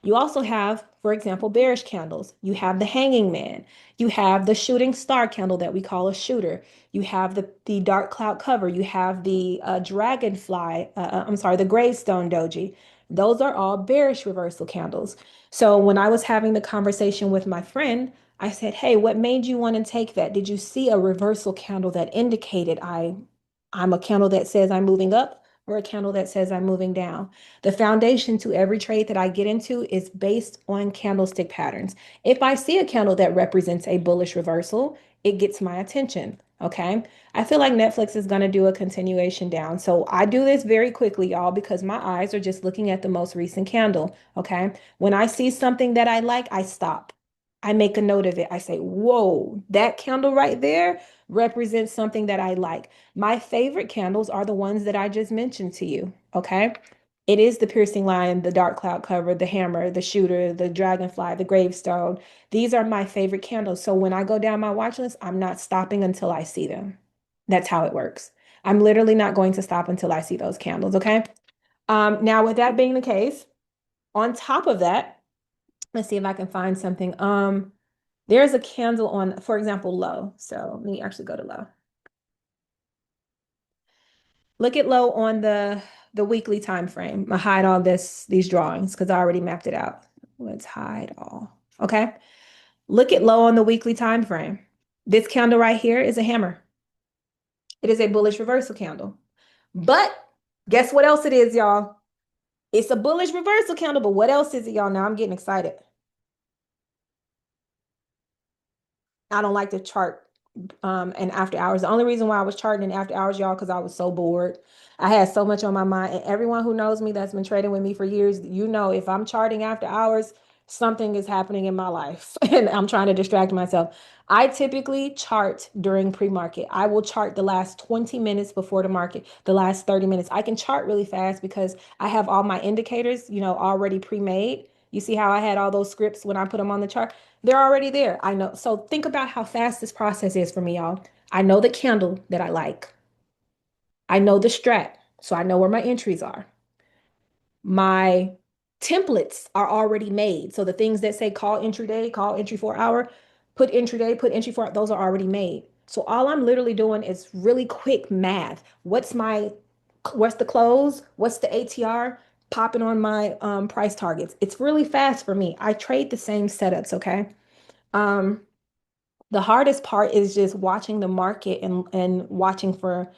You also have, for example, bearish candles. You have the hanging man. You have the shooting star candle that we call a shooter. You have the dark cloud cover. You have the dragonfly, I'm sorry, the gravestone doji. Those are all bearish reversal candles. So when I was having the conversation with my friend, I said, "Hey, what made you want to take that? Did you see a reversal candle that indicated I'm a candle that says I'm moving up or a candle that says I'm moving down?" The foundation to every trade that I get into is based on candlestick patterns. If I see a candle that represents a bullish reversal, it gets my attention. Okay. I feel like Netflix is going to do a continuation down. So I do this very quickly, y'all, because my eyes are just looking at the most recent candle. Okay. When I see something that I like, I stop. I make a note of it. I say, whoa, that candle right there represents something that I like. My favorite candles are the ones that I just mentioned to you. Okay. It is the piercing lion, the dark cloud cover, the hammer, the shooter, the dragonfly, the gravestone. These are my favorite candles. So when I go down my watch list, I'm not stopping until I see them. That's how it works. I'm literally not going to stop until I see those candles. Okay. Now, with that being the case, on top of that, let's see if I can find something. There's a candle on, for example, low. So let me actually go to low. Look at low on the weekly time frame. I hide all these drawings because I already mapped it out. Let's hide all. Okay. Look at low on the weekly time frame. This candle right here is a hammer. It is a bullish reversal candle. But guess what else it is, y'all? It's a bullish reversal candle, but what else is it, y'all? Now I'm getting excited. I don't like to chart and after hours. The only reason why I was charting in after hours, y'all, because I was so bored. I had so much on my mind. And everyone who knows me that's been trading with me for years, you know, if I'm charting after hours, something is happening in my life and I'm trying to distract myself. I typically chart during pre-market. I will chart the last 20 minutes before the market, the last 30 minutes. I can chart really fast because I have all my indicators, already pre-made. You see how I had all those scripts when I put them on the chart? They're already there. I know. So think about how fast this process is for me, y'all. I know the candle that I like. I know the strat. So I know where my entries are. My templates are already made. So the things that say call entry day, call entry for hour, put entry day, put entry for, those are already made. So all I'm literally doing is really quick math. What's the close? What's the ATR? Popping on my price targets. It's really fast for me. I trade the same setups, okay? Um, the hardest part is just watching the market and watching for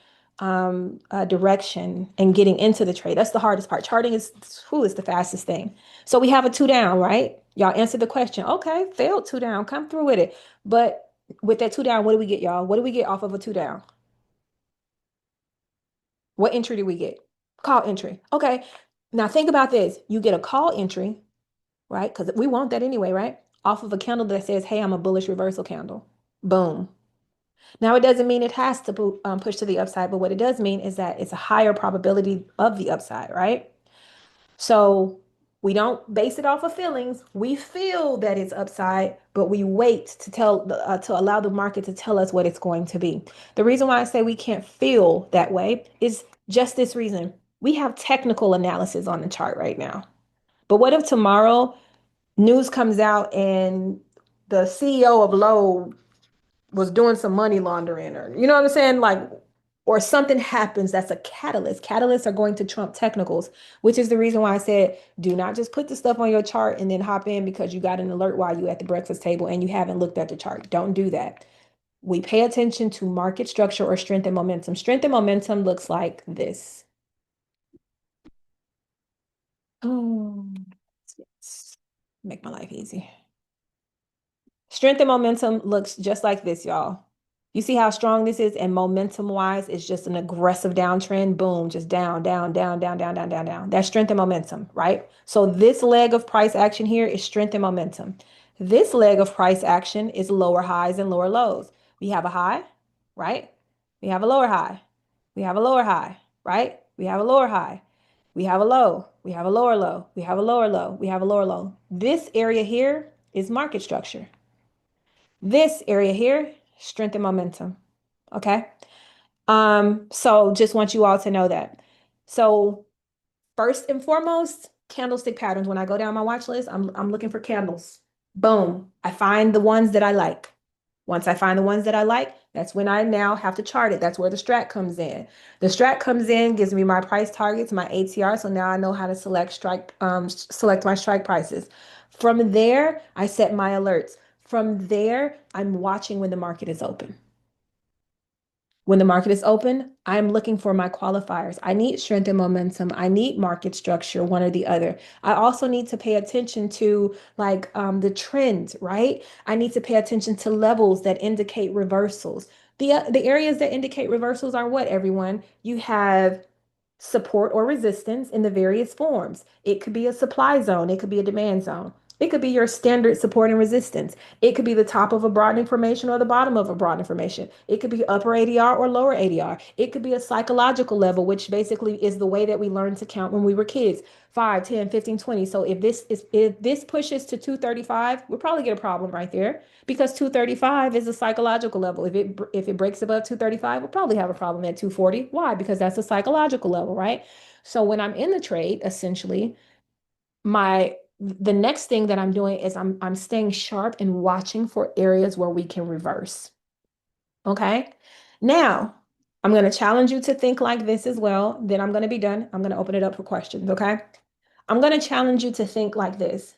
direction and getting into the trade. That's the hardest part. Charting is who is the fastest thing. So we have a two down, right? Y'all answered the question. Okay, failed two down. Come through with it. But with that two down, what do we get, y'all? What do we get off of a two down? What entry do we get? Call entry. Okay. Now think about this. You get a call entry, right? Because we want that anyway, right? Off of a candle that says, hey, I'm a bullish reversal candle. Boom. Now, it doesn't mean it has to push to the upside, but what it does mean is that it's a higher probability of the upside, right? So we don't base it off of feelings. We feel that it's upside, but we wait to allow the market to tell us what it's going to be. The reason why I say we can't feel that way is just this reason. We have technical analysis on the chart right now. But what if tomorrow news comes out and the CEO of Lowe was doing some money laundering, or you know what I'm saying? Like, or something happens that's a catalyst. Catalysts are going to trump technicals, which is the reason why I said do not just put the stuff on your chart and then hop in because you got an alert while you at the breakfast table and you haven't looked at the chart. Don't do that. We pay attention to market structure or strength and momentum. Strength and momentum looks like this. Oh, yes. Make my life easy. Strength and momentum looks just like this, y'all. You see how strong this is? And momentum wise, it's just an aggressive downtrend. Boom, just down, down, down, down, down, down, down, down. That's strength and momentum, right? So this leg of price action here is strength and momentum. This leg of price action is lower highs and lower lows. We have a high, right? We have a lower high. We have a lower high, right? We have a lower high. We have a low. We have a lower low. We have a lower low. We have a lower low. This area here is market structure. This area here, strength and momentum. Okay. So just want you all to know that. So first and foremost, candlestick patterns. When I go down my watch list, I'm looking for candles. Boom. I find the ones that I like. Once I find the ones that I like, that's when I now have to chart it. That's where the strat comes in. The strat comes in, gives me my price targets, my ATR. So now I know how to select my strike prices. From there, I set my alerts. From there, I'm watching when the market is open. When the market is open, I'm looking for my qualifiers. I need strength and momentum. I need market structure, one or the other. I also need to pay attention to like the trends, right? I need to pay attention to levels that indicate reversals. The areas that indicate reversals are what, everyone? You have support or resistance in the various forms. It could be a supply zone, it could be a demand zone. It could be your standard support and resistance. It could be the top of a broadening formation or the bottom of a broadening formation. It could be upper ADR or lower ADR. It could be a psychological level, which basically is the way that we learned to count when we were kids. 5, 10, 15, 20. So if this pushes to 235, we'll probably get a problem right there because 235 is a psychological level. If it breaks above 235, we'll probably have a problem at 240. Why? Because that's a psychological level, right? So when I'm in the trade, essentially, my the next thing that I'm doing is I'm staying sharp and watching for areas where we can reverse. Okay. Now, I'm going to challenge you to think like this as well. Then I'm going to be done. I'm going to open it up for questions. Okay. I'm going to challenge you to think like this.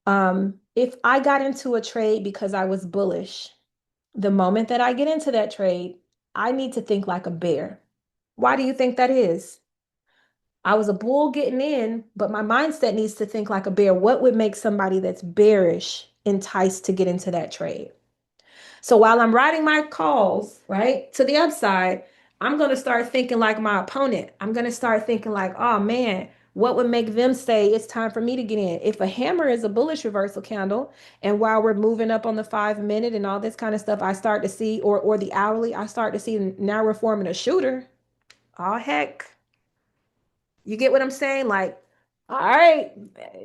If I got into a trade because I was bullish, the moment that I get into that trade, I need to think like a bear. Why do you think that is? I was a bull getting in, but my mindset needs to think like a bear. What would make somebody that's bearish enticed to get into that trade? So while I'm writing my calls, right, to the upside, I'm going to start thinking like my opponent. I'm going to start thinking like, oh man, what would make them say it's time for me to get in? If a hammer is a bullish reversal candle, and while we're moving up on the 5 minute and all this kind of stuff, I start to see, or the hourly, I start to see now we're forming a shooter. Oh heck. You get what I'm saying? Like, all right,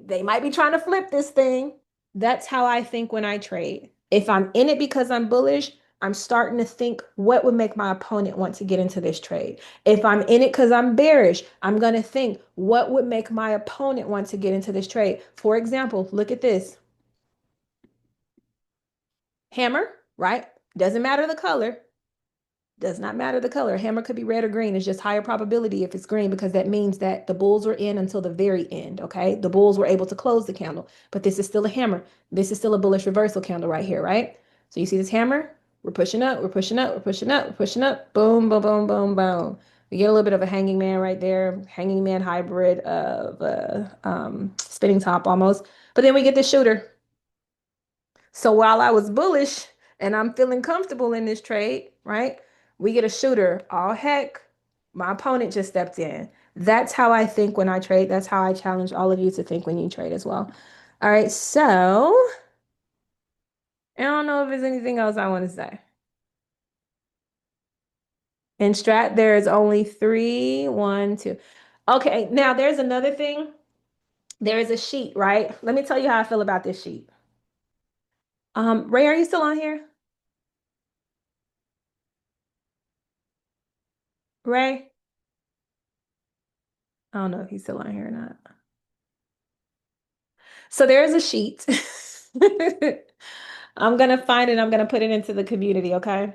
they might be trying to flip this thing. That's how I think when I trade. If I'm in it because I'm bullish, I'm starting to think what would make my opponent want to get into this trade. If I'm in it because I'm bearish, I'm going to think what would make my opponent want to get into this trade. For example, look at this hammer, right? Doesn't matter the color. Does not matter the color. Hammer could be red or green. It's just higher probability if it's green because that means that the bulls were in until the very end. Okay. The bulls were able to close the candle, but this is still a hammer. This is still a bullish reversal candle right here, right? So you see this hammer? We're pushing up, we're pushing up, we're pushing up, we're pushing up. Boom, boom, boom, boom, boom. We get a little bit of a hanging man right there, hanging man hybrid of spinning top almost. But then we get the shooter. So while I was bullish and I'm feeling comfortable in this trade, right? We get a shooter. Oh, heck, my opponent just stepped in. That's how I think when I trade. That's how I challenge all of you to think when you trade as well. All right, so I don't know if there's anything else I want to say. In Strat, there's only three, one, two. Okay, now there's another thing. There is a sheet, right? Let me tell you how I feel about this sheet. Ray, are you still on here? Ray? I don't know if he's still on here or not. So there is a sheet. I'm gonna find it. I'm gonna put it into the community. Okay.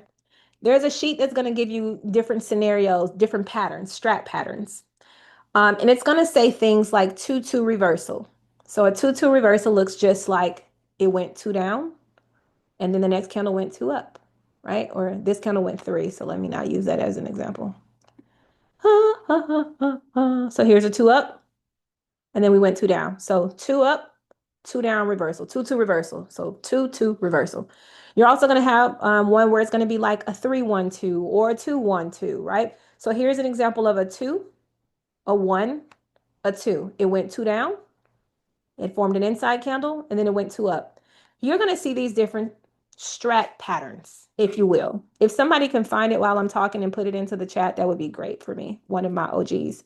There's a sheet that's gonna give you different scenarios, different patterns, strat patterns. And it's gonna say things like 2-2 reversal. So a 2-2 reversal looks just like it went two down, and then the next candle went two up, right? Or this candle went three. So let me not use that as an example. So here's a two up. And then we went two down. So two up, two down, reversal, 2-2 reversal. So 2-2 reversal. You're also going to have one where it's going to be like a 3-1-2 or a 2-1-2, right? So here's an example of a two, a one, a two. It went two down. It formed an inside candle, and then it went two up. You're going to see these different strat patterns, if you will. If somebody can find it while I'm talking and put it into the chat, that would be great for me, one of my OGs.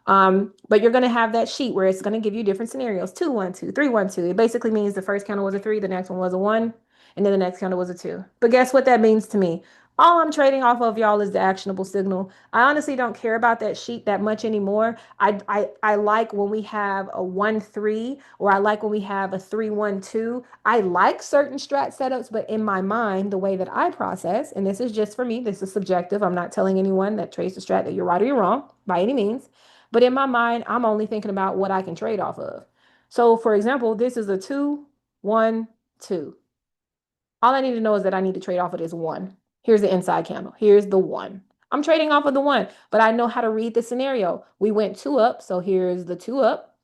But you're going to have that sheet where it's going to give you different scenarios. 2-1-2, 3-1-2. It basically means the first candle was a three, the next one was a one, and then the next candle was a two. But guess what that means to me? All I'm trading off of, y'all, is the actionable signal. I honestly don't care about that sheet that much anymore. I like when we have a 1-3, or I like when we have a 3-1-2. I like certain strat setups, but in my mind, the way that I process, and this is just for me, this is subjective. I'm not telling anyone that trades the strat that you're right or you're wrong by any means. But in my mind, I'm only thinking about what I can trade off of. So for example, this is a 2-1-2. All I need to know is that I need to trade off of this one. Here's the inside candle. Here's the one. I'm trading off of the one, but I know how to read the scenario. We went two up, so here's the two up,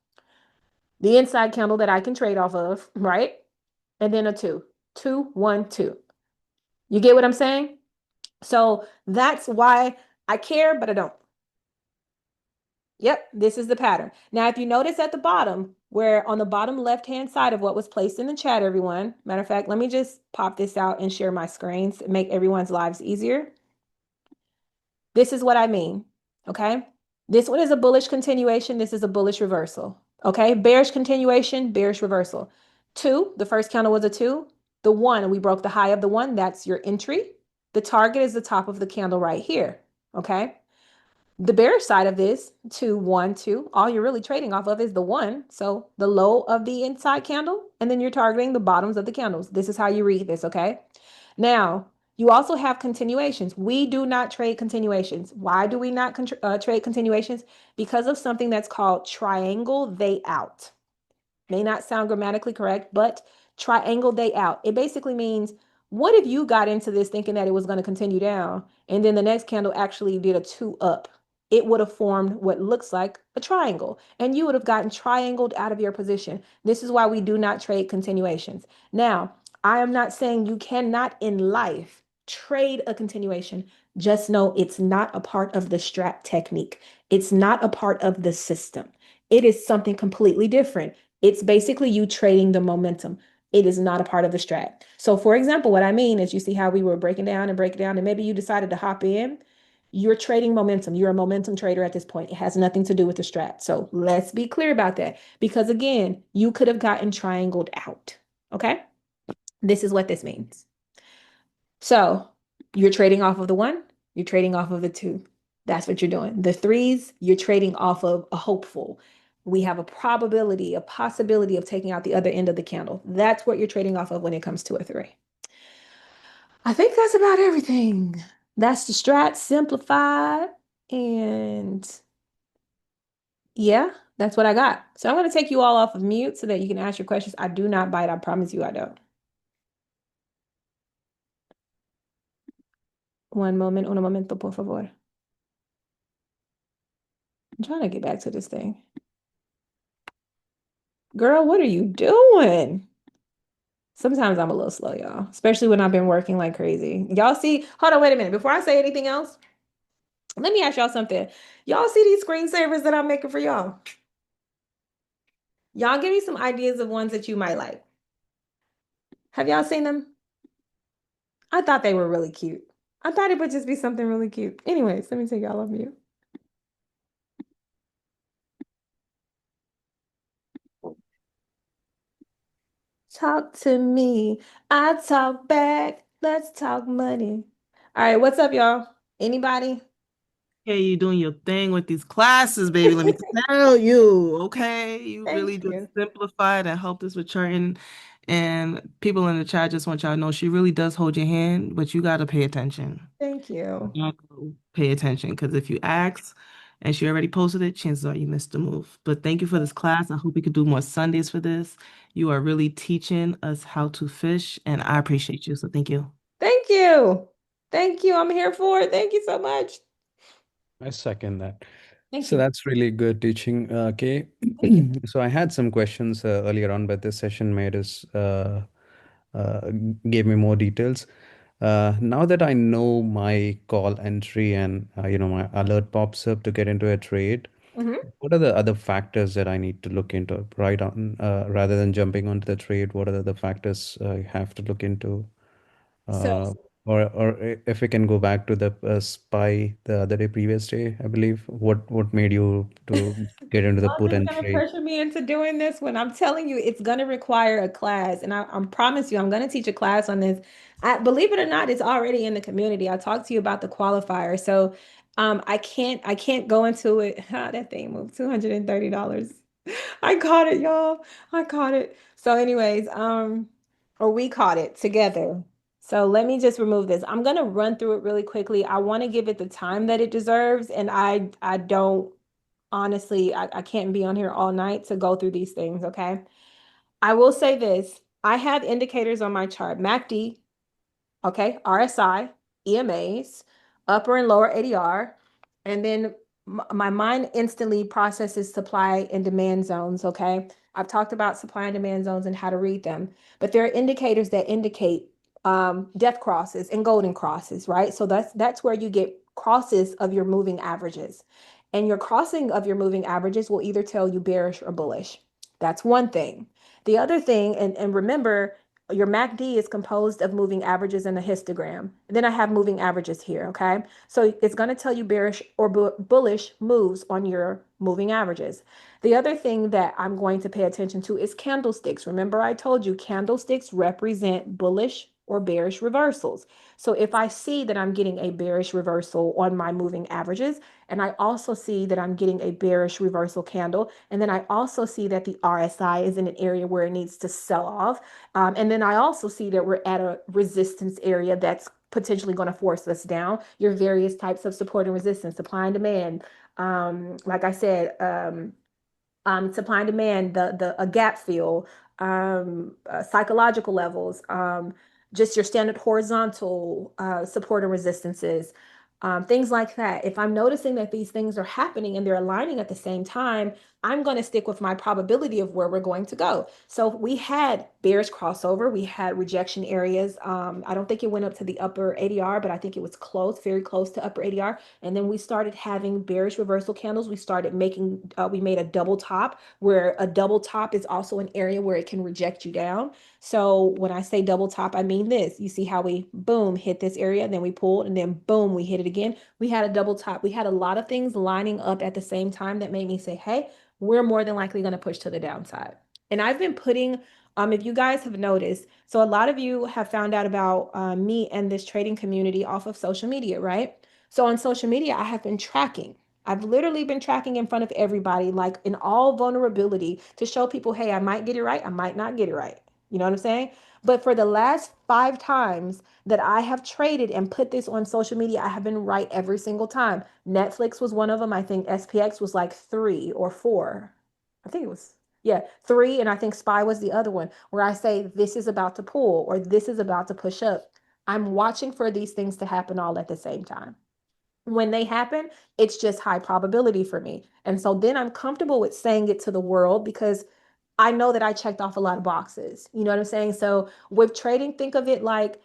the inside candle that I can trade off of, right? And then a two. 2-1-2. You get what I'm saying? So that's why I care, but I don't. Yep, this is the pattern. Now, if you notice at the bottom, where on the bottom left-hand side of what was placed in the chat, everyone, matter of fact, let me just pop this out and share my screens, make everyone's lives easier. This is what I mean, okay? This one is a bullish continuation. This is a bullish reversal, okay? Bearish continuation, bearish reversal. Two, the first candle was a two. The one, we broke the high of the one. That's your entry. The target is the top of the candle right here, okay? The bearish side of this, 2-1-2, all you're really trading off of is the one. So the low of the inside candle, and then you're targeting the bottoms of the candles. This is how you read this, okay? Now, you also have continuations. We do not trade continuations. Why do we not trade continuations? Because of something that's called triangle they out. May not sound grammatically correct, but triangle they out. It basically means, what if you got into this thinking that it was going to continue down, and then the next candle actually did a two up? It would have formed what looks like a triangle, and you would have gotten triangled out of your position. This is why we do not trade continuations. Now, I am not saying you cannot in life trade a continuation. Just know it's not a part of the strat technique. It's not a part of the system. It is something completely different. It's basically you trading the momentum. It is not a part of the strat. So for example, what I mean is, you see how we were breaking down and breaking down, and maybe you decided to hop in. You're trading momentum. You're a momentum trader at this point. It has nothing to do with the strat. So let's be clear about that, because again, you could have gotten triangled out. Okay. This is what this means. So You're trading off of the one, you're trading off of the two. That's what you're doing. The threes, you're trading off of a hopeful. We have a probability, a possibility of taking out the other end of the candle. That's what you're trading off of when it comes to a three. I think that's about everything. That's the strat simplified. And yeah, that's what I got. So I'm going to take you all off of mute so that you can ask your questions. I do not bite. I promise you I don't. One moment, un momento, por favor. I'm trying to get back to this thing. Girl, what are you doing? Sometimes I'm a little slow, y'all, especially when I've been working like crazy. Y'all see, hold on, wait a minute. Before I say anything else, let me ask y'all something. Y'all see these screensavers that I'm making for y'all? Y'all give me some ideas of ones that you might like. Have y'all seen them? I thought they were really cute. I thought it would just be something really cute. Anyways, let me take y'all off mute. Talk to me. I talk back. Let's talk money. All right, what's up, y'all? Anybody? Hey, you doing your thing with these classes, baby. Let me tell you, okay? You Thank really just you. simplified and helped us with charting. And people in the chat just want y'all to know she really does hold your hand, but you got to pay attention. Thank you. You gotta pay attention because if you ask and she already posted it, chances are you missed the move. But thank you for this class. I hope we could do more Sundays for this. You are really teaching us how to fish, and I appreciate you. So thank you. Thank you. Thank you. I'm here for it. Thank you so much. I second that. Thank So you. that's really good teaching, Kay. Thank you. So I had some questions earlier on, but this session uh, gave me more details. Now that I know my call entry and my alert pops up to get into a trade, Mhm. what are the other factors that I need to look into right on rather than jumping onto the trade? What are the other factors I have to look into? So Uh, or if we can go back to the SPY the other day, previous day, I believe. What made you to get into the y'all put just and gonna trade? pressure me into doing this when I'm telling you it's gonna require a class, and I promise you I'm gonna teach a class on this. I believe it or not, it's already in the community. I talked to you about the qualifier, so I can't go into it. That thing moved $230. I caught it, y'all. I caught it. So, anyways, or we caught it together. So let me just remove this. I'm gonna run through it really quickly. I want to give it the time that it deserves, and I don't honestly, I can't be on here all night to go through these things, okay? I will say this. I have indicators on my chart, MACD, okay, RSI, EMAs, upper and lower ADR, and then my mind instantly processes supply and demand zones, okay? I've talked about supply and demand zones and how to read them, but there are indicators that indicate death crosses and golden crosses, right? So that's where you get crosses of your moving averages. And your crossing of your moving averages will either tell you bearish or bullish. That's one thing. The other thing, and remember, your MACD is composed of moving averages and a histogram. Then I have moving averages here, okay? So it's going to tell you bearish or bullish moves on your moving averages. The other thing that I'm going to pay attention to is candlesticks. Remember, I told you candlesticks represent bullish or bearish reversals. So if I see that I'm getting a bearish reversal on my moving averages, and I also see that I'm getting a bearish reversal candle, and then I also see that the RSI is in an area where it needs to sell off, and then I also see that we're at a resistance area that's potentially going to force us down. Your various types of support and resistance, supply and demand. Like I said, supply and demand, the a gap fill, psychological levels, just your standard horizontal support and resistances, things like that. If I'm noticing that these things are happening and they're aligning at the same time, I'm going to stick with my probability of where we're going to go. So we had bearish crossover, we had rejection areas. I don't think it went up to the upper ADR, but I think it was close, very close to upper ADR. And then we started having bearish reversal candles. We started making, we made a double top, where a double top is also an area where it can reject you down. So when I say double top, I mean this. You see how we boom hit this area, and then we pulled, and then boom we hit it again. We had a double top. We had a lot of things lining up at the same time that made me say, hey, we're more than likely going to push to the downside. And I've been putting If you guys have noticed, so a lot of you have found out about me and this trading community off of social media, right? So on social media, I have been tracking. I've literally been tracking in front of everybody, like in all vulnerability, to show people, hey, I might get it right, I might not get it right. You know what I'm saying? But for the last 5 times that I have traded and put this on social media, I have been right every single time. Netflix was one of them. I think SPX was like 3 or 4. I think it was, yeah, 3. And I think SPY was the other one where I say, this is about to pull or this is about to push up. I'm watching for these things to happen all at the same time. When they happen, it's just high probability for me. And so then I'm comfortable with saying it to the world because I know that I checked off a lot of boxes. You know what I'm saying? So with trading, think of it like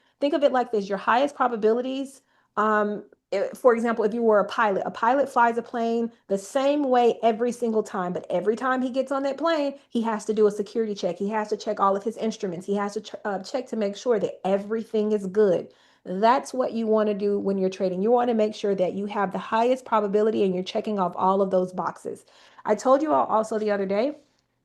this. Your highest probabilities, for example, if you were a pilot flies a plane the same way every single time, but every time he gets on that plane, he has to do a security check. He has to check all of his instruments. He has to check to make sure that everything is good. That's what you want to do when you're trading. You want to make sure that you have the highest probability and you're checking off all of those boxes. I told you all also the other day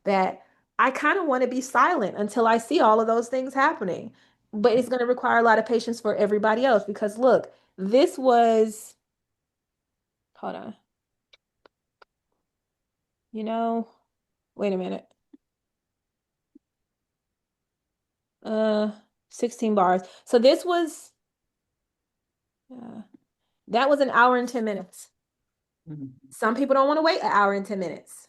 that I kind of want to be silent until I see all of those things happening. But it's going to require a lot of patience for everybody else because look, this was, hold on, you know, wait a minute. Uh, 16 bars. So this was, uh, that was an hour and 10 minutes. Some people don't want to wait an hour and 10 minutes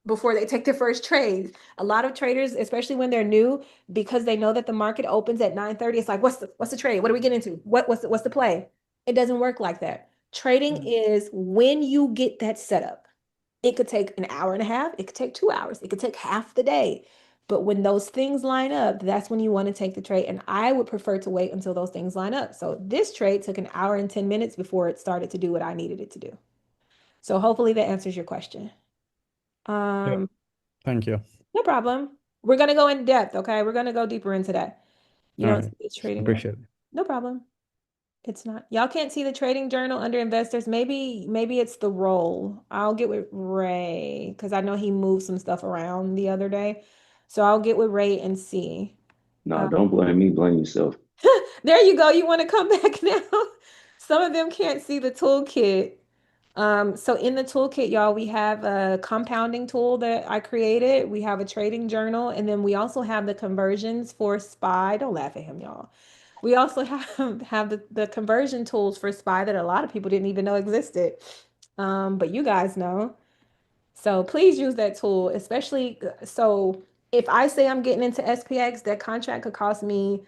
before they take their first trade. A lot of traders, especially when they're new, because they know that the market opens at 9:30, it's like, what's the trade? What do we get into? What's the play? It doesn't work like that. Trading is when you get that set up. It could take an hour and a half, it could take 2 hours, it could take half the day. But when those things line up, that's when you want to take the trade. And I would prefer to wait until those things line up. So this trade took an hour and 10 minutes before it started to do what I needed it to do. So hopefully that answers your question. Yeah, Um, thank you. no problem. We're gonna go in depth, okay? We're gonna go deeper into that. You don't Okay, see the trading one. appreciate it. No problem. It's not. Y'all can't see the trading journal under investors. Maybe it's the role. I'll get with Ray because I know he moved some stuff around the other day. So I'll get with Ray and see. No, Uh, don't blame me, blame yourself. there you go. You want to come back now? Some of them can't see the toolkit. So in the toolkit, y'all, we have a compounding tool that I created. We have a trading journal, and then we also have the conversions for SPY. Don't laugh at him, y'all. We also have the conversion tools for SPY that a lot of people didn't even know existed. But you guys know. So please use that tool, especially so if I say I'm getting into SPX, that contract could cost me,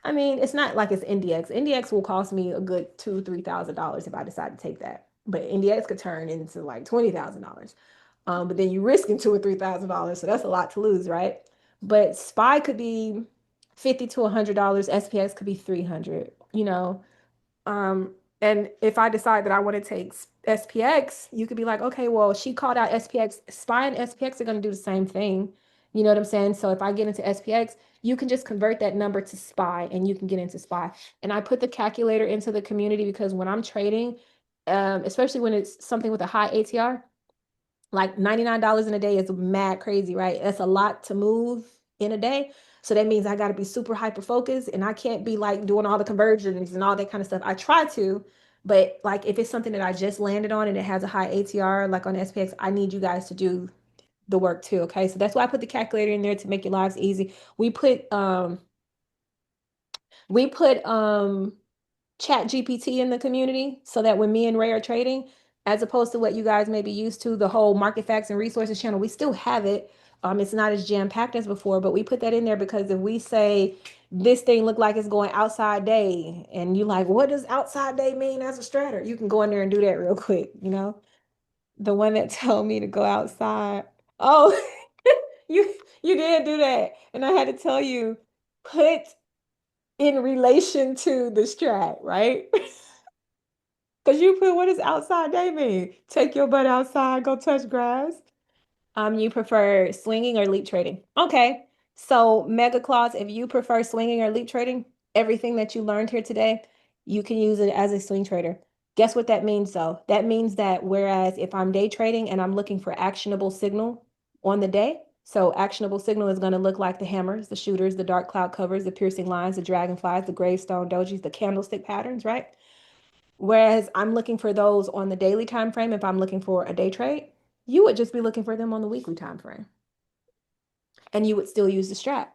I mean, it's not like it's NDX. NDX will cost me a good $2,000-$3,000 if I decide to take that. But NDX could turn into like $20,000. But then you risking $2,000 or $3,000, so that's a lot to lose, right? But SPY could be $50 to $100. SPX could be 300. Um, and if I decide that I want to take SPX, you could be like, okay, well, she called out SPX. SPY and SPX are going to do the same thing. You know what I'm saying? So if I get into SPX, you can just convert that number to SPY and you can get into SPY. And I put the calculator into the community because when I'm trading, especially when it's something with a high ATR, like $99 in a day is mad crazy, right? That's a lot to move in a day. So that means I got to be super hyper focused and I can't be like doing all the conversions and all that kind of stuff. I try to, but like if it's something that I just landed on and it has a high ATR, like on SPX, I need you guys to do the work too. Okay. So that's why I put the calculator in there to make your lives easy. We put Chat GPT in the community so that when me and Ray are trading, as opposed to what you guys may be used to, the whole market facts and resources channel, we still have it. It's not as jam-packed as before, but we put that in there because if we say this thing look like it's going outside day, and you like, what does outside day mean as a stratter? You can go in there and do that real quick, The one that told me to go outside. Oh, you did do that. And I had to tell you, put in relation to the strat, right? Because you put what does outside day mean? Take your butt outside, go touch grass. You prefer swinging or leap trading? Okay. So Mega Claus, if you prefer swinging or leap trading, everything that you learned here today, you can use it as a swing trader. Guess what that means though? That means that whereas if I'm day trading and I'm looking for actionable signal on the day, So actionable signal is going to look like the hammers, the shooters, the dark cloud covers, the piercing lines, the dragonflies, the gravestone dojis, the candlestick patterns, right? Whereas I'm looking for those on the daily time frame. If I'm looking for a day trade, you would just be looking for them on the weekly time frame. And you would still use the strat.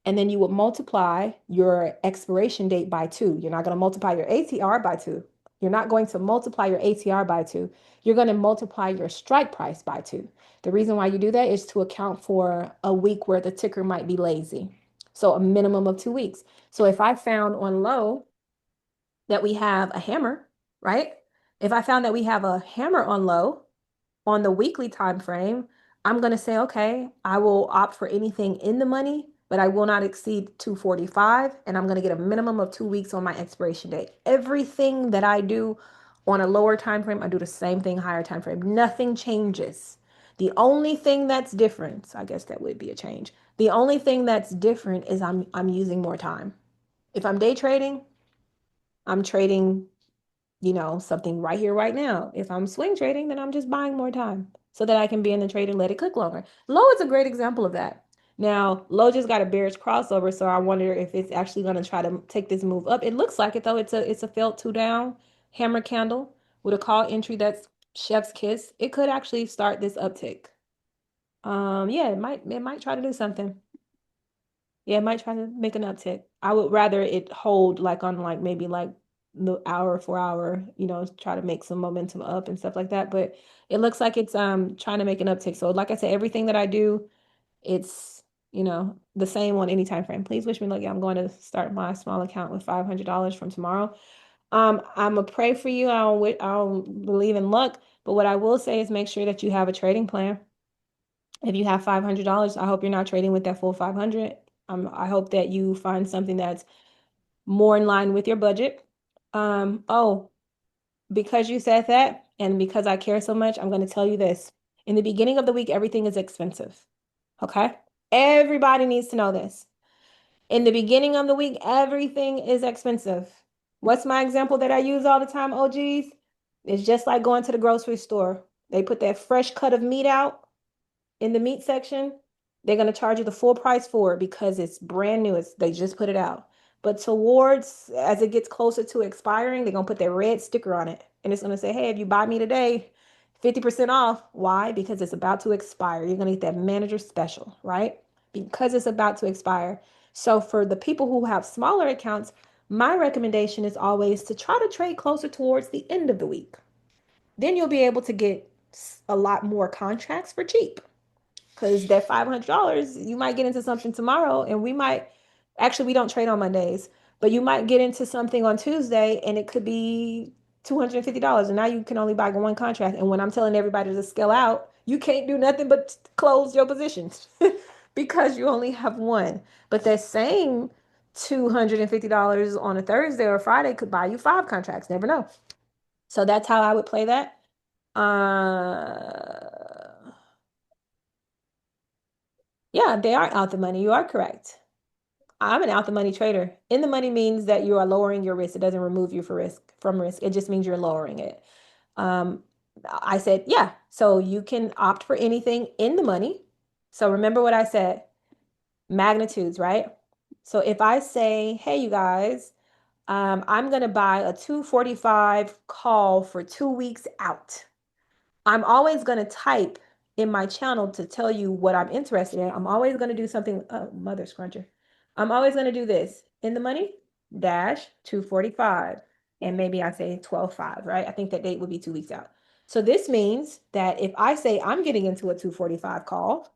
And then you would multiply your expiration date by 2. You're not going to multiply your ATR by 2. You're not going to multiply your ATR by 2. You're going to multiply your strike price by 2. The reason why you do that is to account for a week where the ticker might be lazy. So a minimum of 2 weeks. So if I found on low that we have a hammer, right? If I found that we have a hammer on low on the weekly time frame, I'm going to say, okay, I will opt for anything in the money, but I will not exceed 245, and I'm going to get a minimum of 2 weeks on my expiration date. Everything that I do on a lower time frame, I do the same thing higher time frame. Nothing changes. The only thing that's different, so I guess that would be a change. The only thing that's different is I'm using more time. If I'm day trading, I'm trading, something right here, right now. If I'm swing trading, then I'm just buying more time so that I can be in the trade and let it cook longer. Low is a great example of that. Now, low just got a bearish crossover, so I wonder if it's actually going to try to take this move up. It looks like it though. It's a failed 2 down hammer candle with a call entry that's chef's kiss. It could actually start this uptick. Yeah, it might try to do something. Yeah, it might try to make an uptick. I would rather it hold like on like maybe like the hour, 4 hour, try to make some momentum up and stuff like that. But it looks like it's trying to make an uptick. So like I said, everything that I do, it's the same on any time frame. Please wish me luck. Yeah, I'm going to start my small account with $500 from tomorrow. I'm gonna pray for you. I don't believe in luck, but what I will say is make sure that you have a trading plan. If you have $500, I hope you're not trading with that full 500. I hope that you find something that's more in line with your budget. Oh, because you said that, and because I care so much, I'm going to tell you this. In the beginning of the week, everything is expensive. Okay? Everybody needs to know this. In the beginning of the week, everything is expensive. What's my example that I use all the time, OGs? It's just like going to the grocery store. They put that fresh cut of meat out in the meat section. They're going to charge you the full price for it because it's brand new. They just put it out. But towards as it gets closer to expiring, they're going to put that red sticker on it. And it's going to say, hey, if you buy me today, 50% off. Why? Because it's about to expire. You're going to get that manager special, right? Because it's about to expire. So for the people who have smaller accounts, my recommendation is always to try to trade closer towards the end of the week. Then you'll be able to get a lot more contracts for cheap. Because that $500, you might get into something tomorrow, and we don't trade on Mondays, but you might get into something on Tuesday, and it could be $250, and now you can only buy one contract. And when I'm telling everybody to scale out, you can't do nothing but close your positions because you only have one. But that same $250 on a Thursday or Friday could buy you 5 contracts. Never know. So that's how I would play that. Yeah, they are out the money. You are correct. I'm an out the money trader. In the money means that you are lowering your risk. It doesn't remove you from risk. It just means you're lowering it. Um, I said, yeah. So you can opt for anything in the money. So remember what I said, magnitudes, right? So if I say, hey, you guys, I'm gonna buy a 245 call for 2 weeks out. I'm always going to type in my channel to tell you what I'm interested in. I'm always going to do something, mother scruncher. I'm always going to do this in the money dash 245. And maybe I say 12/5, right? I think that date would be 2 weeks out. So this means that if I say I'm getting into a 245 call,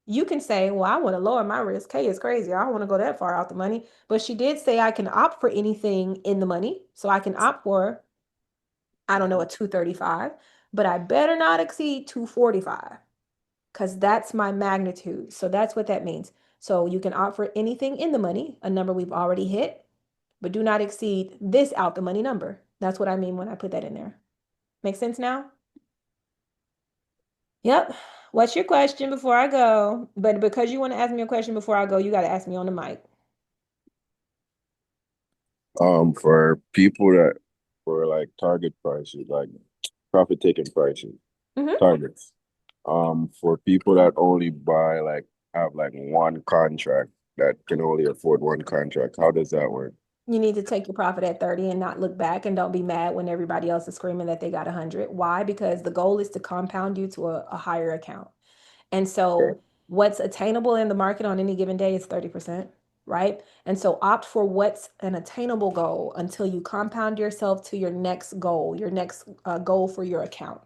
you can say, well, I want to lower my risk. Kay is crazy. I don't want to go that far out the money. But she did say I can opt for anything in the money. So I can opt for, I don't know, a 235, but I better not exceed 245 because that's my magnitude. So that's what that means. So you can opt for anything in the money, a number we've already hit, but do not exceed this out the money number. That's what I mean when I put that in there. Make sense now? Yep. What's your question before I go? But because you want to ask me a question before I go, you got to ask me on the mic. For people that for like target prices, like profit taking prices, Hmm. targets. For people that only buy like have like one contract that can only afford one contract, how does that work? You need to take your profit at 30 and not look back, and don't be mad when everybody else is screaming that they got 100. Why? Because the goal is to compound you to a higher account. And Okay. so what's attainable in the market on any given day is 30%, right? And so opt for what's an attainable goal until you compound yourself to your next goal for your account.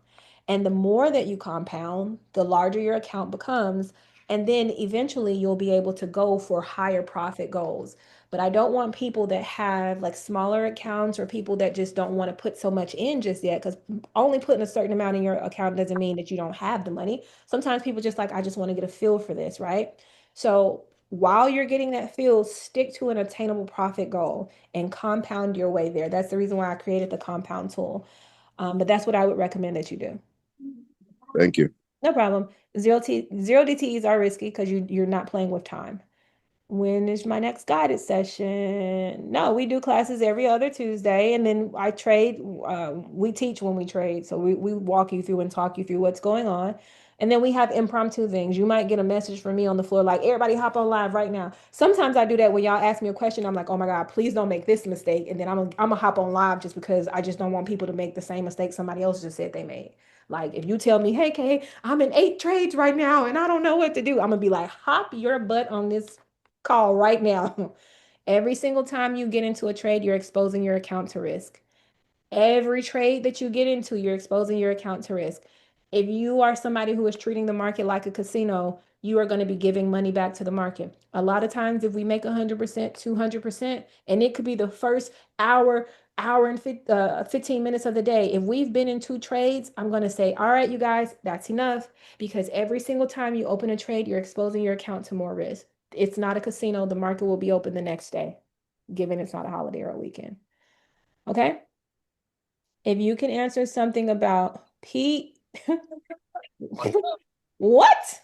And the more that you compound, the larger your account becomes. And then eventually you'll be able to go for higher profit goals. But I don't want people that have like smaller accounts or people that just don't want to put so much in just yet, because only putting a certain amount in your account doesn't mean that you don't have the money. Sometimes people just like, I just want to get a feel for this, right? So while you're getting that feel, stick to an attainable profit goal and compound your way there. That's the reason why I created the compound tool. But that's what I would recommend that you do. Thank you. No problem. Zero DTEs are risky because you're not playing with time. When is my next guided session? No, we do classes every other Tuesday, and then I trade. We teach when we trade, so we walk you through and talk you through what's going on. And then we have impromptu things. You might get a message from me on the floor, like, everybody hop on live right now. Sometimes I do that when y'all ask me a question. I'm like, oh my God, please don't make this mistake. And then I'm gonna hop on live just because I just don't want people to make the same mistake somebody else just said they made. Like, if you tell me, hey, Kay, I'm in 8 trades right now and I don't know what to do, I'm gonna be like, hop your butt on this call right now. Every single time you get into a trade, you're exposing your account to risk. Every trade that you get into, you're exposing your account to risk. If you are somebody who is treating the market like a casino, you are going to be giving money back to the market. A lot of times, if we make 100%, 200%, and it could be the first hour, hour and 15 minutes of the day. If we've been in 2 trades, I'm going to say, all right, you guys, that's enough. Because every single time you open a trade, you're exposing your account to more risk. It's not a casino. The market will be open the next day, given it's not a holiday or a weekend. Okay? If you can answer something about Pete, what?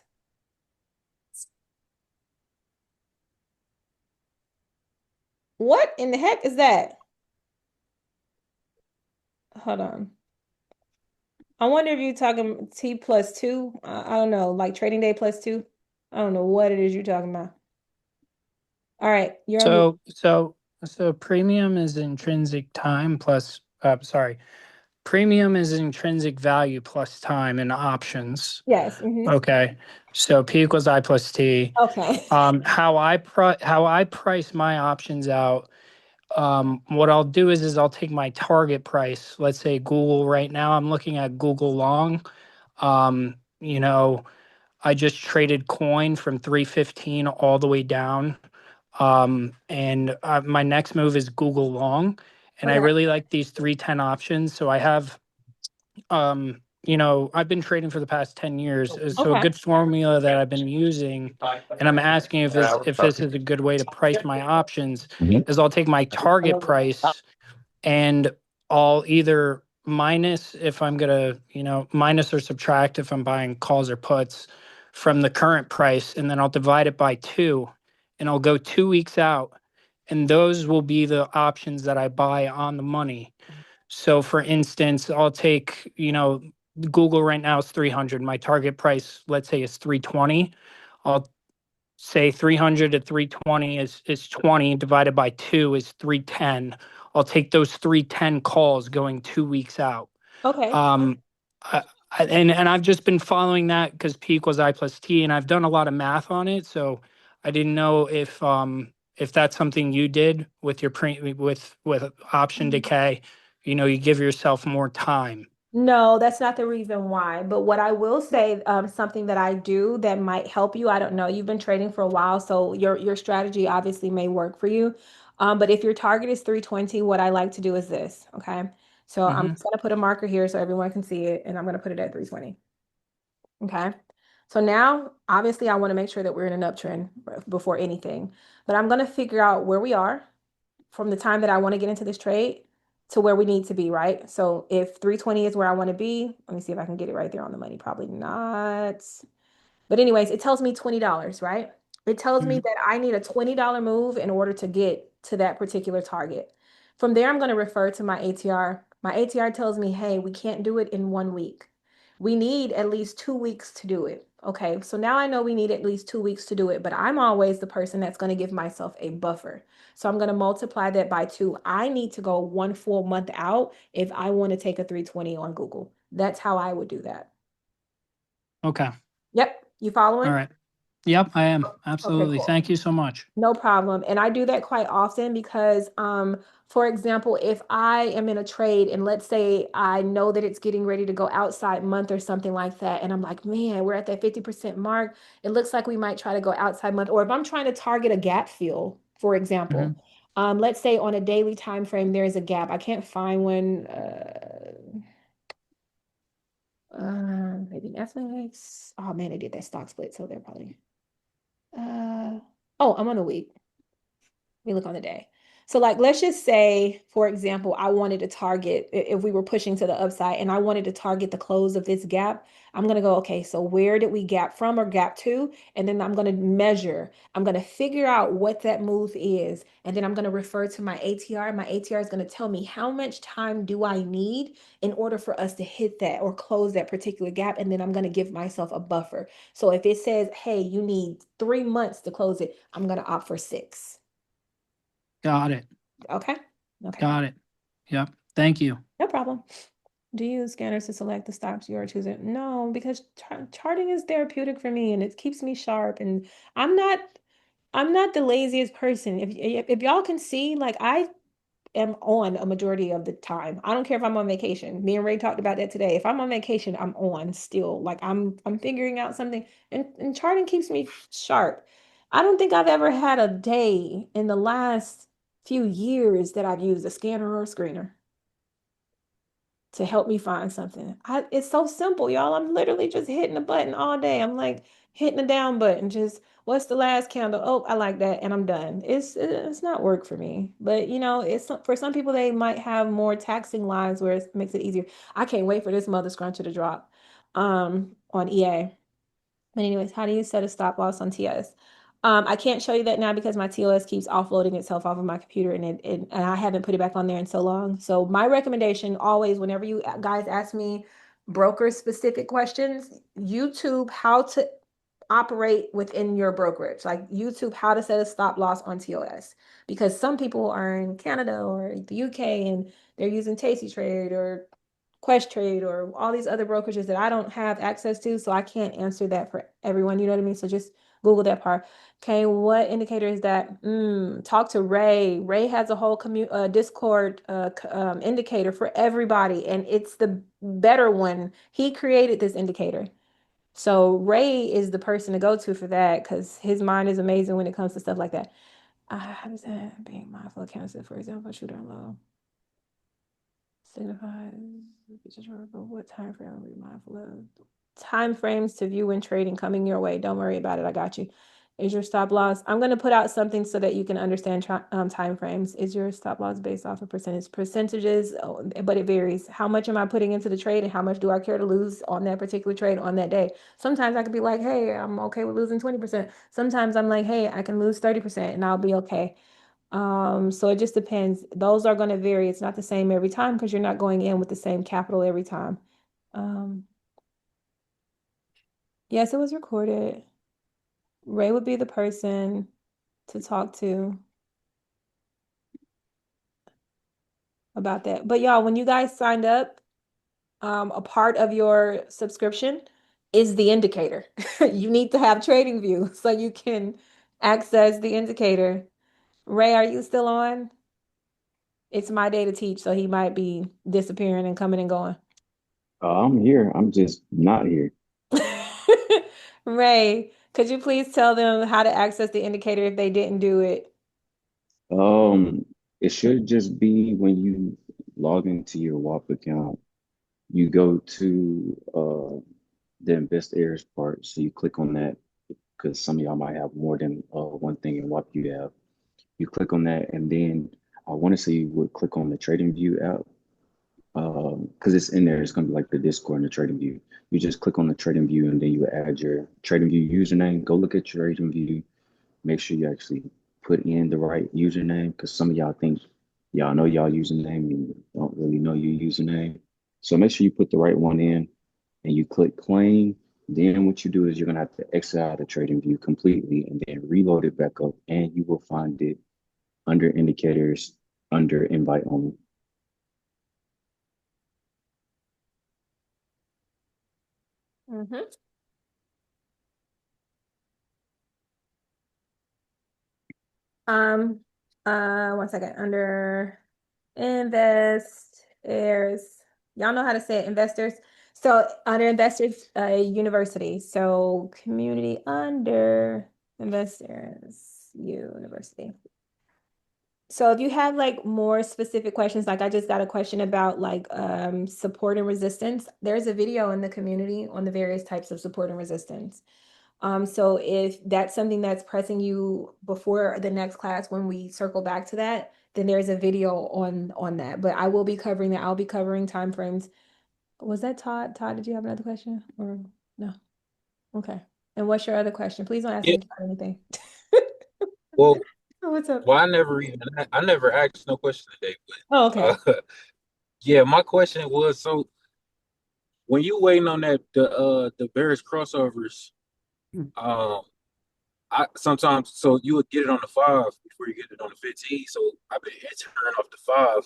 What in the heck is that? Hold on. I wonder if you're talking T plus two. I don't know, like trading day plus two. I don't know what it is you're talking about. All right, you're on mute. So premium is intrinsic time plus, sorry, premium is intrinsic value plus time and options. Yes. Okay. So P equals I plus T. Okay. How I price my options out, what I'll do is I'll take my target price. Let's say Google right now, I'm looking at Google long. You know, I just traded coin from 315 all the way down. And my next move is Google long. And I Okay. really like these 310 options. So I have, I've been trading for the past 10 years. So a Okay. good formula that I've been using, and I'm asking if this is a good way to price my options, Mhm. is I'll take my target price and I'll either minus if I'm gonna, minus or subtract if I'm buying calls or puts from the current price, and then I'll divide it by 2, and I'll go 2 weeks out, and those will be the options that I buy on the money. So for instance, I'll take, Google right now is 300. My target price, let's say, is 320. I'll say 300 to 320 is 20 divided by 2 is 310. I'll take those 310 calls going 2 weeks out. Okay. Um, and I've just been following that because P equals I plus T, and I've done a lot of math on it. So I didn't know if that's something you did with your with option decay. You give yourself more time. No, that's not the reason why. But what I will say, something that I do that might help you. I don't know. You've been trading for a while, so your strategy obviously may work for you. But if your target is 320, what I like to do is this. Okay. So I'm Hmm. just gonna put a marker here so everyone can see it, and I'm gonna put it at 320. Okay. So now, obviously, I want to make sure that we're in an uptrend before anything. But I'm gonna figure out where we are from the time that I want to get into this trade to where we need to be, right? So if 320 is where I want to be, let me see if I can get it right there on the money. Probably not. But anyways, it tells me $20, right? It tells me that I need a $20 move in order to get to that particular target. From there, I'm going to refer to my ATR. My ATR tells me, hey, we can't do it in 1 week. we need at least 2 weeks to do it. Okay, so now I know we need at least 2 weeks to do it, but I'm always the person that's going to give myself a buffer. So I'm going to multiply that by 2. I need to go 1 full month out if I want to take a 320 on Google. That's how I would do that. Okay. Yep, you All following? right. Yep, I am. Okay, Absolutely. cool. Thank you so much. No problem. And I do that quite often because, for example, if I am in a trade and let's say I know that it's getting ready to go outside month or something like that, and I'm like, man, we're at that 50% mark. It looks like we might try to go outside month. Or if I'm trying to target a gap fill, for example, let's say on a daily time frame, there's a gap. I can't find one. Maybe Netflix. Oh man, they did that stock split, so they're probably. Oh, I'm on a week. We look on the day. So like let's just say, for example, I wanted to target if we were pushing to the upside and I wanted to target the close of this gap, I'm going to go, okay, so where did we gap from or gap to? And then I'm going to measure. I'm going to figure out what that move is. And then I'm going to refer to my ATR. My ATR is going to tell me how much time do I need in order for us to hit that or close that particular gap. And then I'm going to give myself a buffer. So if it says, hey, you need 3 months to close it, I'm going to opt for 6. Got it. Okay. Okay. Got it. Yep. Thank you. No problem. Do you use scanners to select the stocks you are choosing? No, because charting is therapeutic for me and it keeps me sharp. And I'm not the laziest person. If y'all can see, like I am on a majority of the time. I don't care if I'm on vacation. Me and Ray talked about that today. If I'm on vacation, I'm on still. Like I'm figuring out something and charting keeps me sharp. I don't think I've ever had a day in the last few years that I've used a scanner or a screener to help me find something. It's so simple, y'all. I'm literally just hitting a button all day. I'm like hitting the down button, just what's the last candle? Oh, I like that, and I'm done. It's not work for me, but you know, it's for some people they might have more taxing lives where it makes it easier. I can't wait for this mother scruncher to drop on EA. But anyways, how do you set a stop loss on TS? I can't show you that now because my TOS keeps offloading itself off of my computer and I haven't put it back on there in so long. So my recommendation always, whenever you guys ask me broker specific questions, YouTube how to operate within your brokerage, like YouTube how to set a stop loss on TOS. Because some people are in Canada or the UK and they're using Tasty Trade or Quest Trade or all these other brokerages that I don't have access to, so I can't answer that for everyone. You know what I mean? So just Google that part. Okay, what indicator is that? Talk to Ray. Ray has a whole Discord indicator for everybody, and it's the better one. He created this indicator. So Ray is the person to go to for that because his mind is amazing when it comes to stuff like that. How does that being mindful of cancer, for example, shooter and low? Signifies what time frame are we mindful of? Time frames to view when trading coming your way. Don't worry about it. I got you. Is your stop loss? I'm going to put out something so that you can understand time frames. Is your stop loss based off of percentages? Oh, but it varies. How much am I putting into the trade and how much do I care to lose on that particular trade on that day? Sometimes I could be like, hey, I'm okay with losing 20%. Sometimes I'm like, hey, I can lose 30% and I'll be okay. So it just depends. Those are going to vary. It's not the same every time because you're not going in with the same capital every time. Um, yes, it was recorded. Ray would be the person to talk to about that. But y'all, when you guys signed up, a part of your subscription is the indicator. You need to have TradingView so you can access the indicator. Ray, are you still on? It's my day to teach, so he might be disappearing and coming and going. I'm here. I'm just not here. Ray, could you please tell them how to access the indicator if they didn't do it? Um, it should just be when you log into your WAP account, you go to the InvestHeirs part. So you click on that because some of y'all might have more than one thing in WAP you have. You click on that, and then I want to say you would click on the Trading View app because it's in there. It's going to be like the Discord and the Trading View. You just click on the Trading View, and then you add your Trading View username. Go look at Trading View. Make sure you actually put in the right username because some of y'all think y'all know y'all username and you don't really know your username. So make sure you put the right one in. and you click claim, then what you do is you're gonna have to exit out of trading view completely and then reload it back up, and you will find it under indicators under invite only. Mm-hmm. Um, 1 second. Under invest heirs. Y'all know how to say it, investors. So under investors, university. So community under investors university. So if you have like more specific questions, like I just got a question about like support and resistance, there's a video in the community on the various types of support and resistance. So if that's something that's pressing you before the next class, when we circle back to that, then there's a video on that. But I will be covering that. I'll be covering timeframes. Was that Todd? Todd, did you have another question or no? Okay. And what's your other question? Please don't ask Yeah, me about anything. well, What's up? I never asked no question today, Oh, but okay. yeah, my question was, so when you waiting on the various crossovers, um, I sometimes so you would get it on the 5 before you get it on the 15. So I've been entering off the 5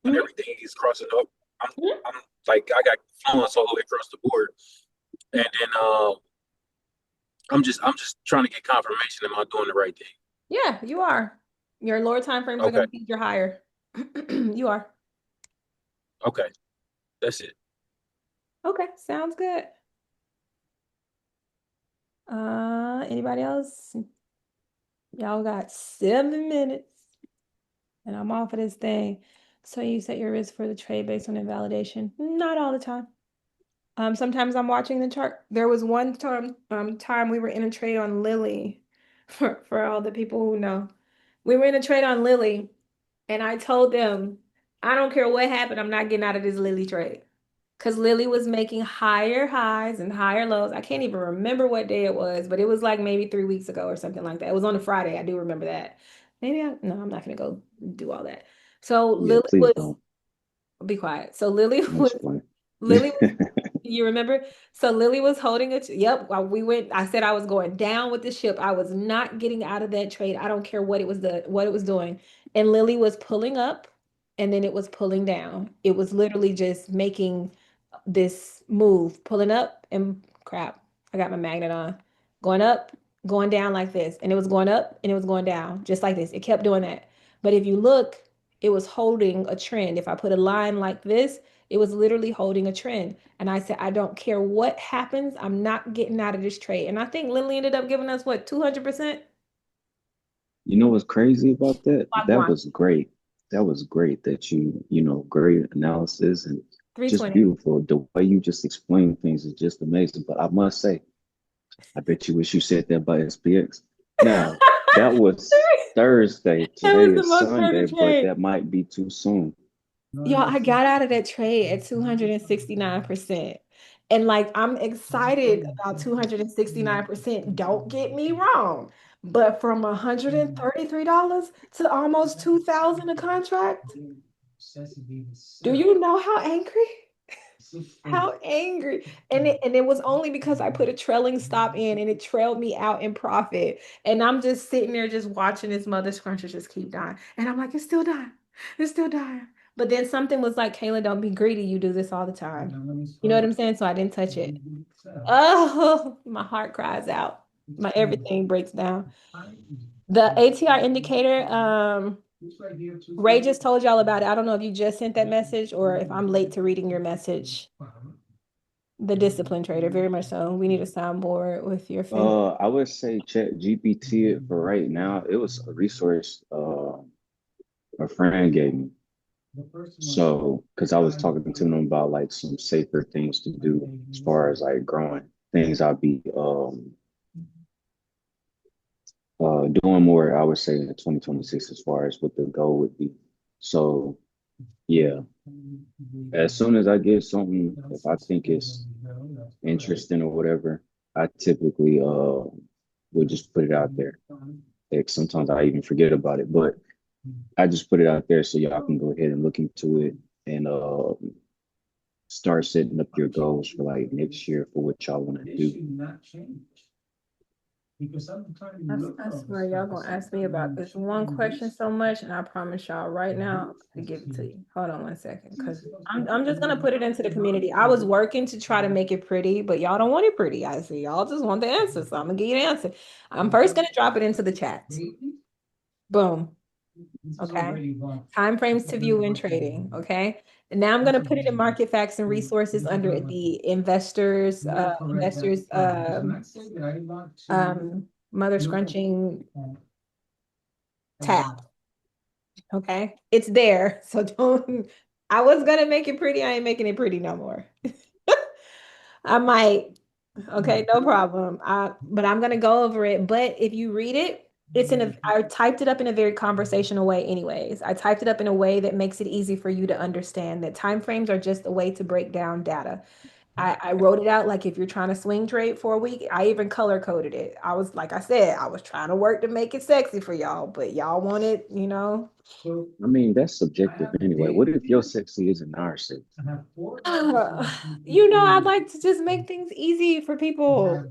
when Mhm. everything is crossing up. I'm Mhm. I'm like I got fluence all the way across the board, and then I'm just trying to get confirmation. Am I doing the right thing? Yeah, you are. Your lower time frames are Okay, going to be your higher. You are. okay, that's it. Okay, sounds good. Anybody else? Y'all got 7 minutes and I'm off of this thing. So you set your risk for the trade based on invalidation. Not all the time. Sometimes I'm watching the chart. There was one time we were in a trade on Lily for all the people who know. We were in a trade on Lily and I told them, I don't care what happened, I'm not getting out of this Lily trade. Because Lily was making higher highs and higher lows. I can't even remember what day it was, but it was like maybe 3 weeks ago or something like that. It was on a Friday. I do remember that. No, I'm not gonna go do all that. So Yeah, Lily please was, don't. be quiet. So Lily I'm was, just playing. Lily was, you remember? So Lily was holding it. Yep. While we went, I said I was going down with the ship. I was not getting out of that trade. I don't care what it was doing. And Lily was pulling up and then it was pulling down. It was literally just making this move, pulling up and crap. I got my magnet on. Going up, going down like this. And it was going up and it was going down just like this. It kept doing that. But if you look, it was holding a trend. If I put a line like this, it was literally holding a trend. And I said, I don't care what happens. I'm not getting out of this trade. And I think Lily ended up giving us what, 200%? You know what's crazy about that? Like That one, was great. That was great that great analysis and just 320. beautiful. The way you just explain things is just amazing. But I must say, I bet you wish you said that about SPX. Now, that was Thursday. That Today was the is most Sunday, perfect but trade. that might be too soon. Y'all, I got out of that trade at 269%. And like, I'm excited about 269%. Don't get me wrong. But from $133 to almost 2000 a contract, do you know how angry? How angry. And it was only because I put a trailing stop in and it trailed me out in profit. And I'm just sitting there just watching this mother scruncher just keep dying. And I'm like, it's still dying. It's still dying. But then something was like, Kayla, don't be greedy. You do this all the time. You know what I'm saying? So I didn't touch it. Oh, my heart cries out. My everything breaks down. The ATR indicator, Ray just told y'all about it. I don't know if you just sent that message or if I'm late to reading your message. The discipline trader, very much so. We need a soundboard with your fin. I would say Chat GPT for right now. It was a resource a friend gave me. So, because I was talking to them about like some safer things to do as far as like growing things I'll be doing more, I would say in 2026 as far as what the goal would be. So yeah, as soon as I get something, if I think it's interesting or whatever, I typically would just put it out there. Like sometimes I even forget about it, but I just put it out there so y'all can go ahead and look into it and start setting up your goals for like next year for what y'all want to do. I swear y'all gonna ask me about this one question so much, and I promise y'all right now to give it to you. Hold on one second, because I'm just gonna put it into the community. I was working to try to make it pretty, but y'all don't want it pretty. I see y'all just want the answer, so I'm gonna give you the answer. I'm first gonna drop it into the chat. Boom. Okay. Time frames to view in trading. Okay. And now I'm going to put it in market facts and resources under the mother scrunching tab. Okay. It's there. So don't, I was going to make it pretty. I ain't making it pretty no more. I might. Okay, no problem. But I'm gonna go over it. But if you read it, I typed it up in a very conversational way anyways. I typed it up in a way that makes it easy for you to understand that time frames are just a way to break down data. I wrote it out like if you're trying to swing trade for a week, I even color coded it. I was, like I said, I was trying to work to make it sexy for y'all, but y'all wanted, I mean, that's subjective anyway. What if your sexy isn't our sexy? I'd like to just make things easy for people.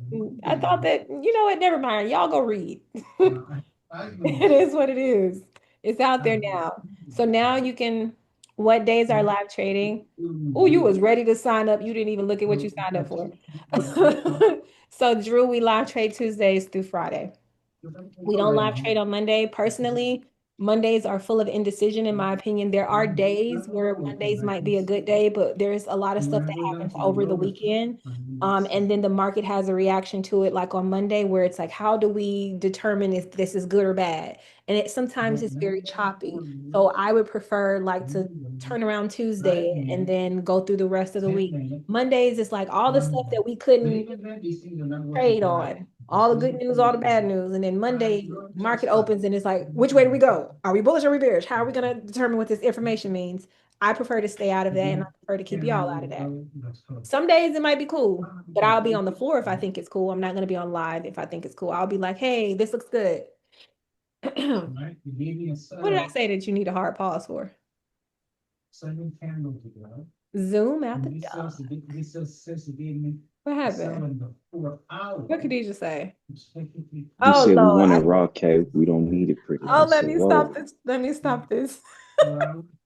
I thought that, what, never mind. Y'all go read. It is what it is. It's out there now. So now you can, what days are live trading? Oh, you was ready to sign up. You didn't even look at what you signed up for. So Drew, we live trade Tuesdays through Friday. We don't live trade on Monday. Personally, Mondays are full of indecision, in my opinion. There are days where Mondays might be a good day, but there's a lot of stuff that happens over the weekend. And then the market has a reaction to it, like on Monday, where it's like, how do we determine if this is good or bad? And it sometimes it's very choppy. So I would prefer like to turn around Tuesday and then go through the rest of the week. Mondays, it's like all the stuff that we couldn't trade on, all the good news, all the bad news. And then Monday, market opens and it's like, which way do we go? Are we bullish or are we bearish? How are we going to determine what this information means? I prefer to stay out of that, and I prefer to keep y'all out of that. Some days it might be cool, but I'll be on the floor if I think it's cool. I'm not going to be on live if I think it's cool. I'll be like, hey, this looks good. What did I say that you need a hard pause for? Zoom at the dog. What happened? What could you just say? You Oh, said we Lord. want a raw cake. We don't need it pretty. Oh, I said, let me stop whoa. this. Let me stop this.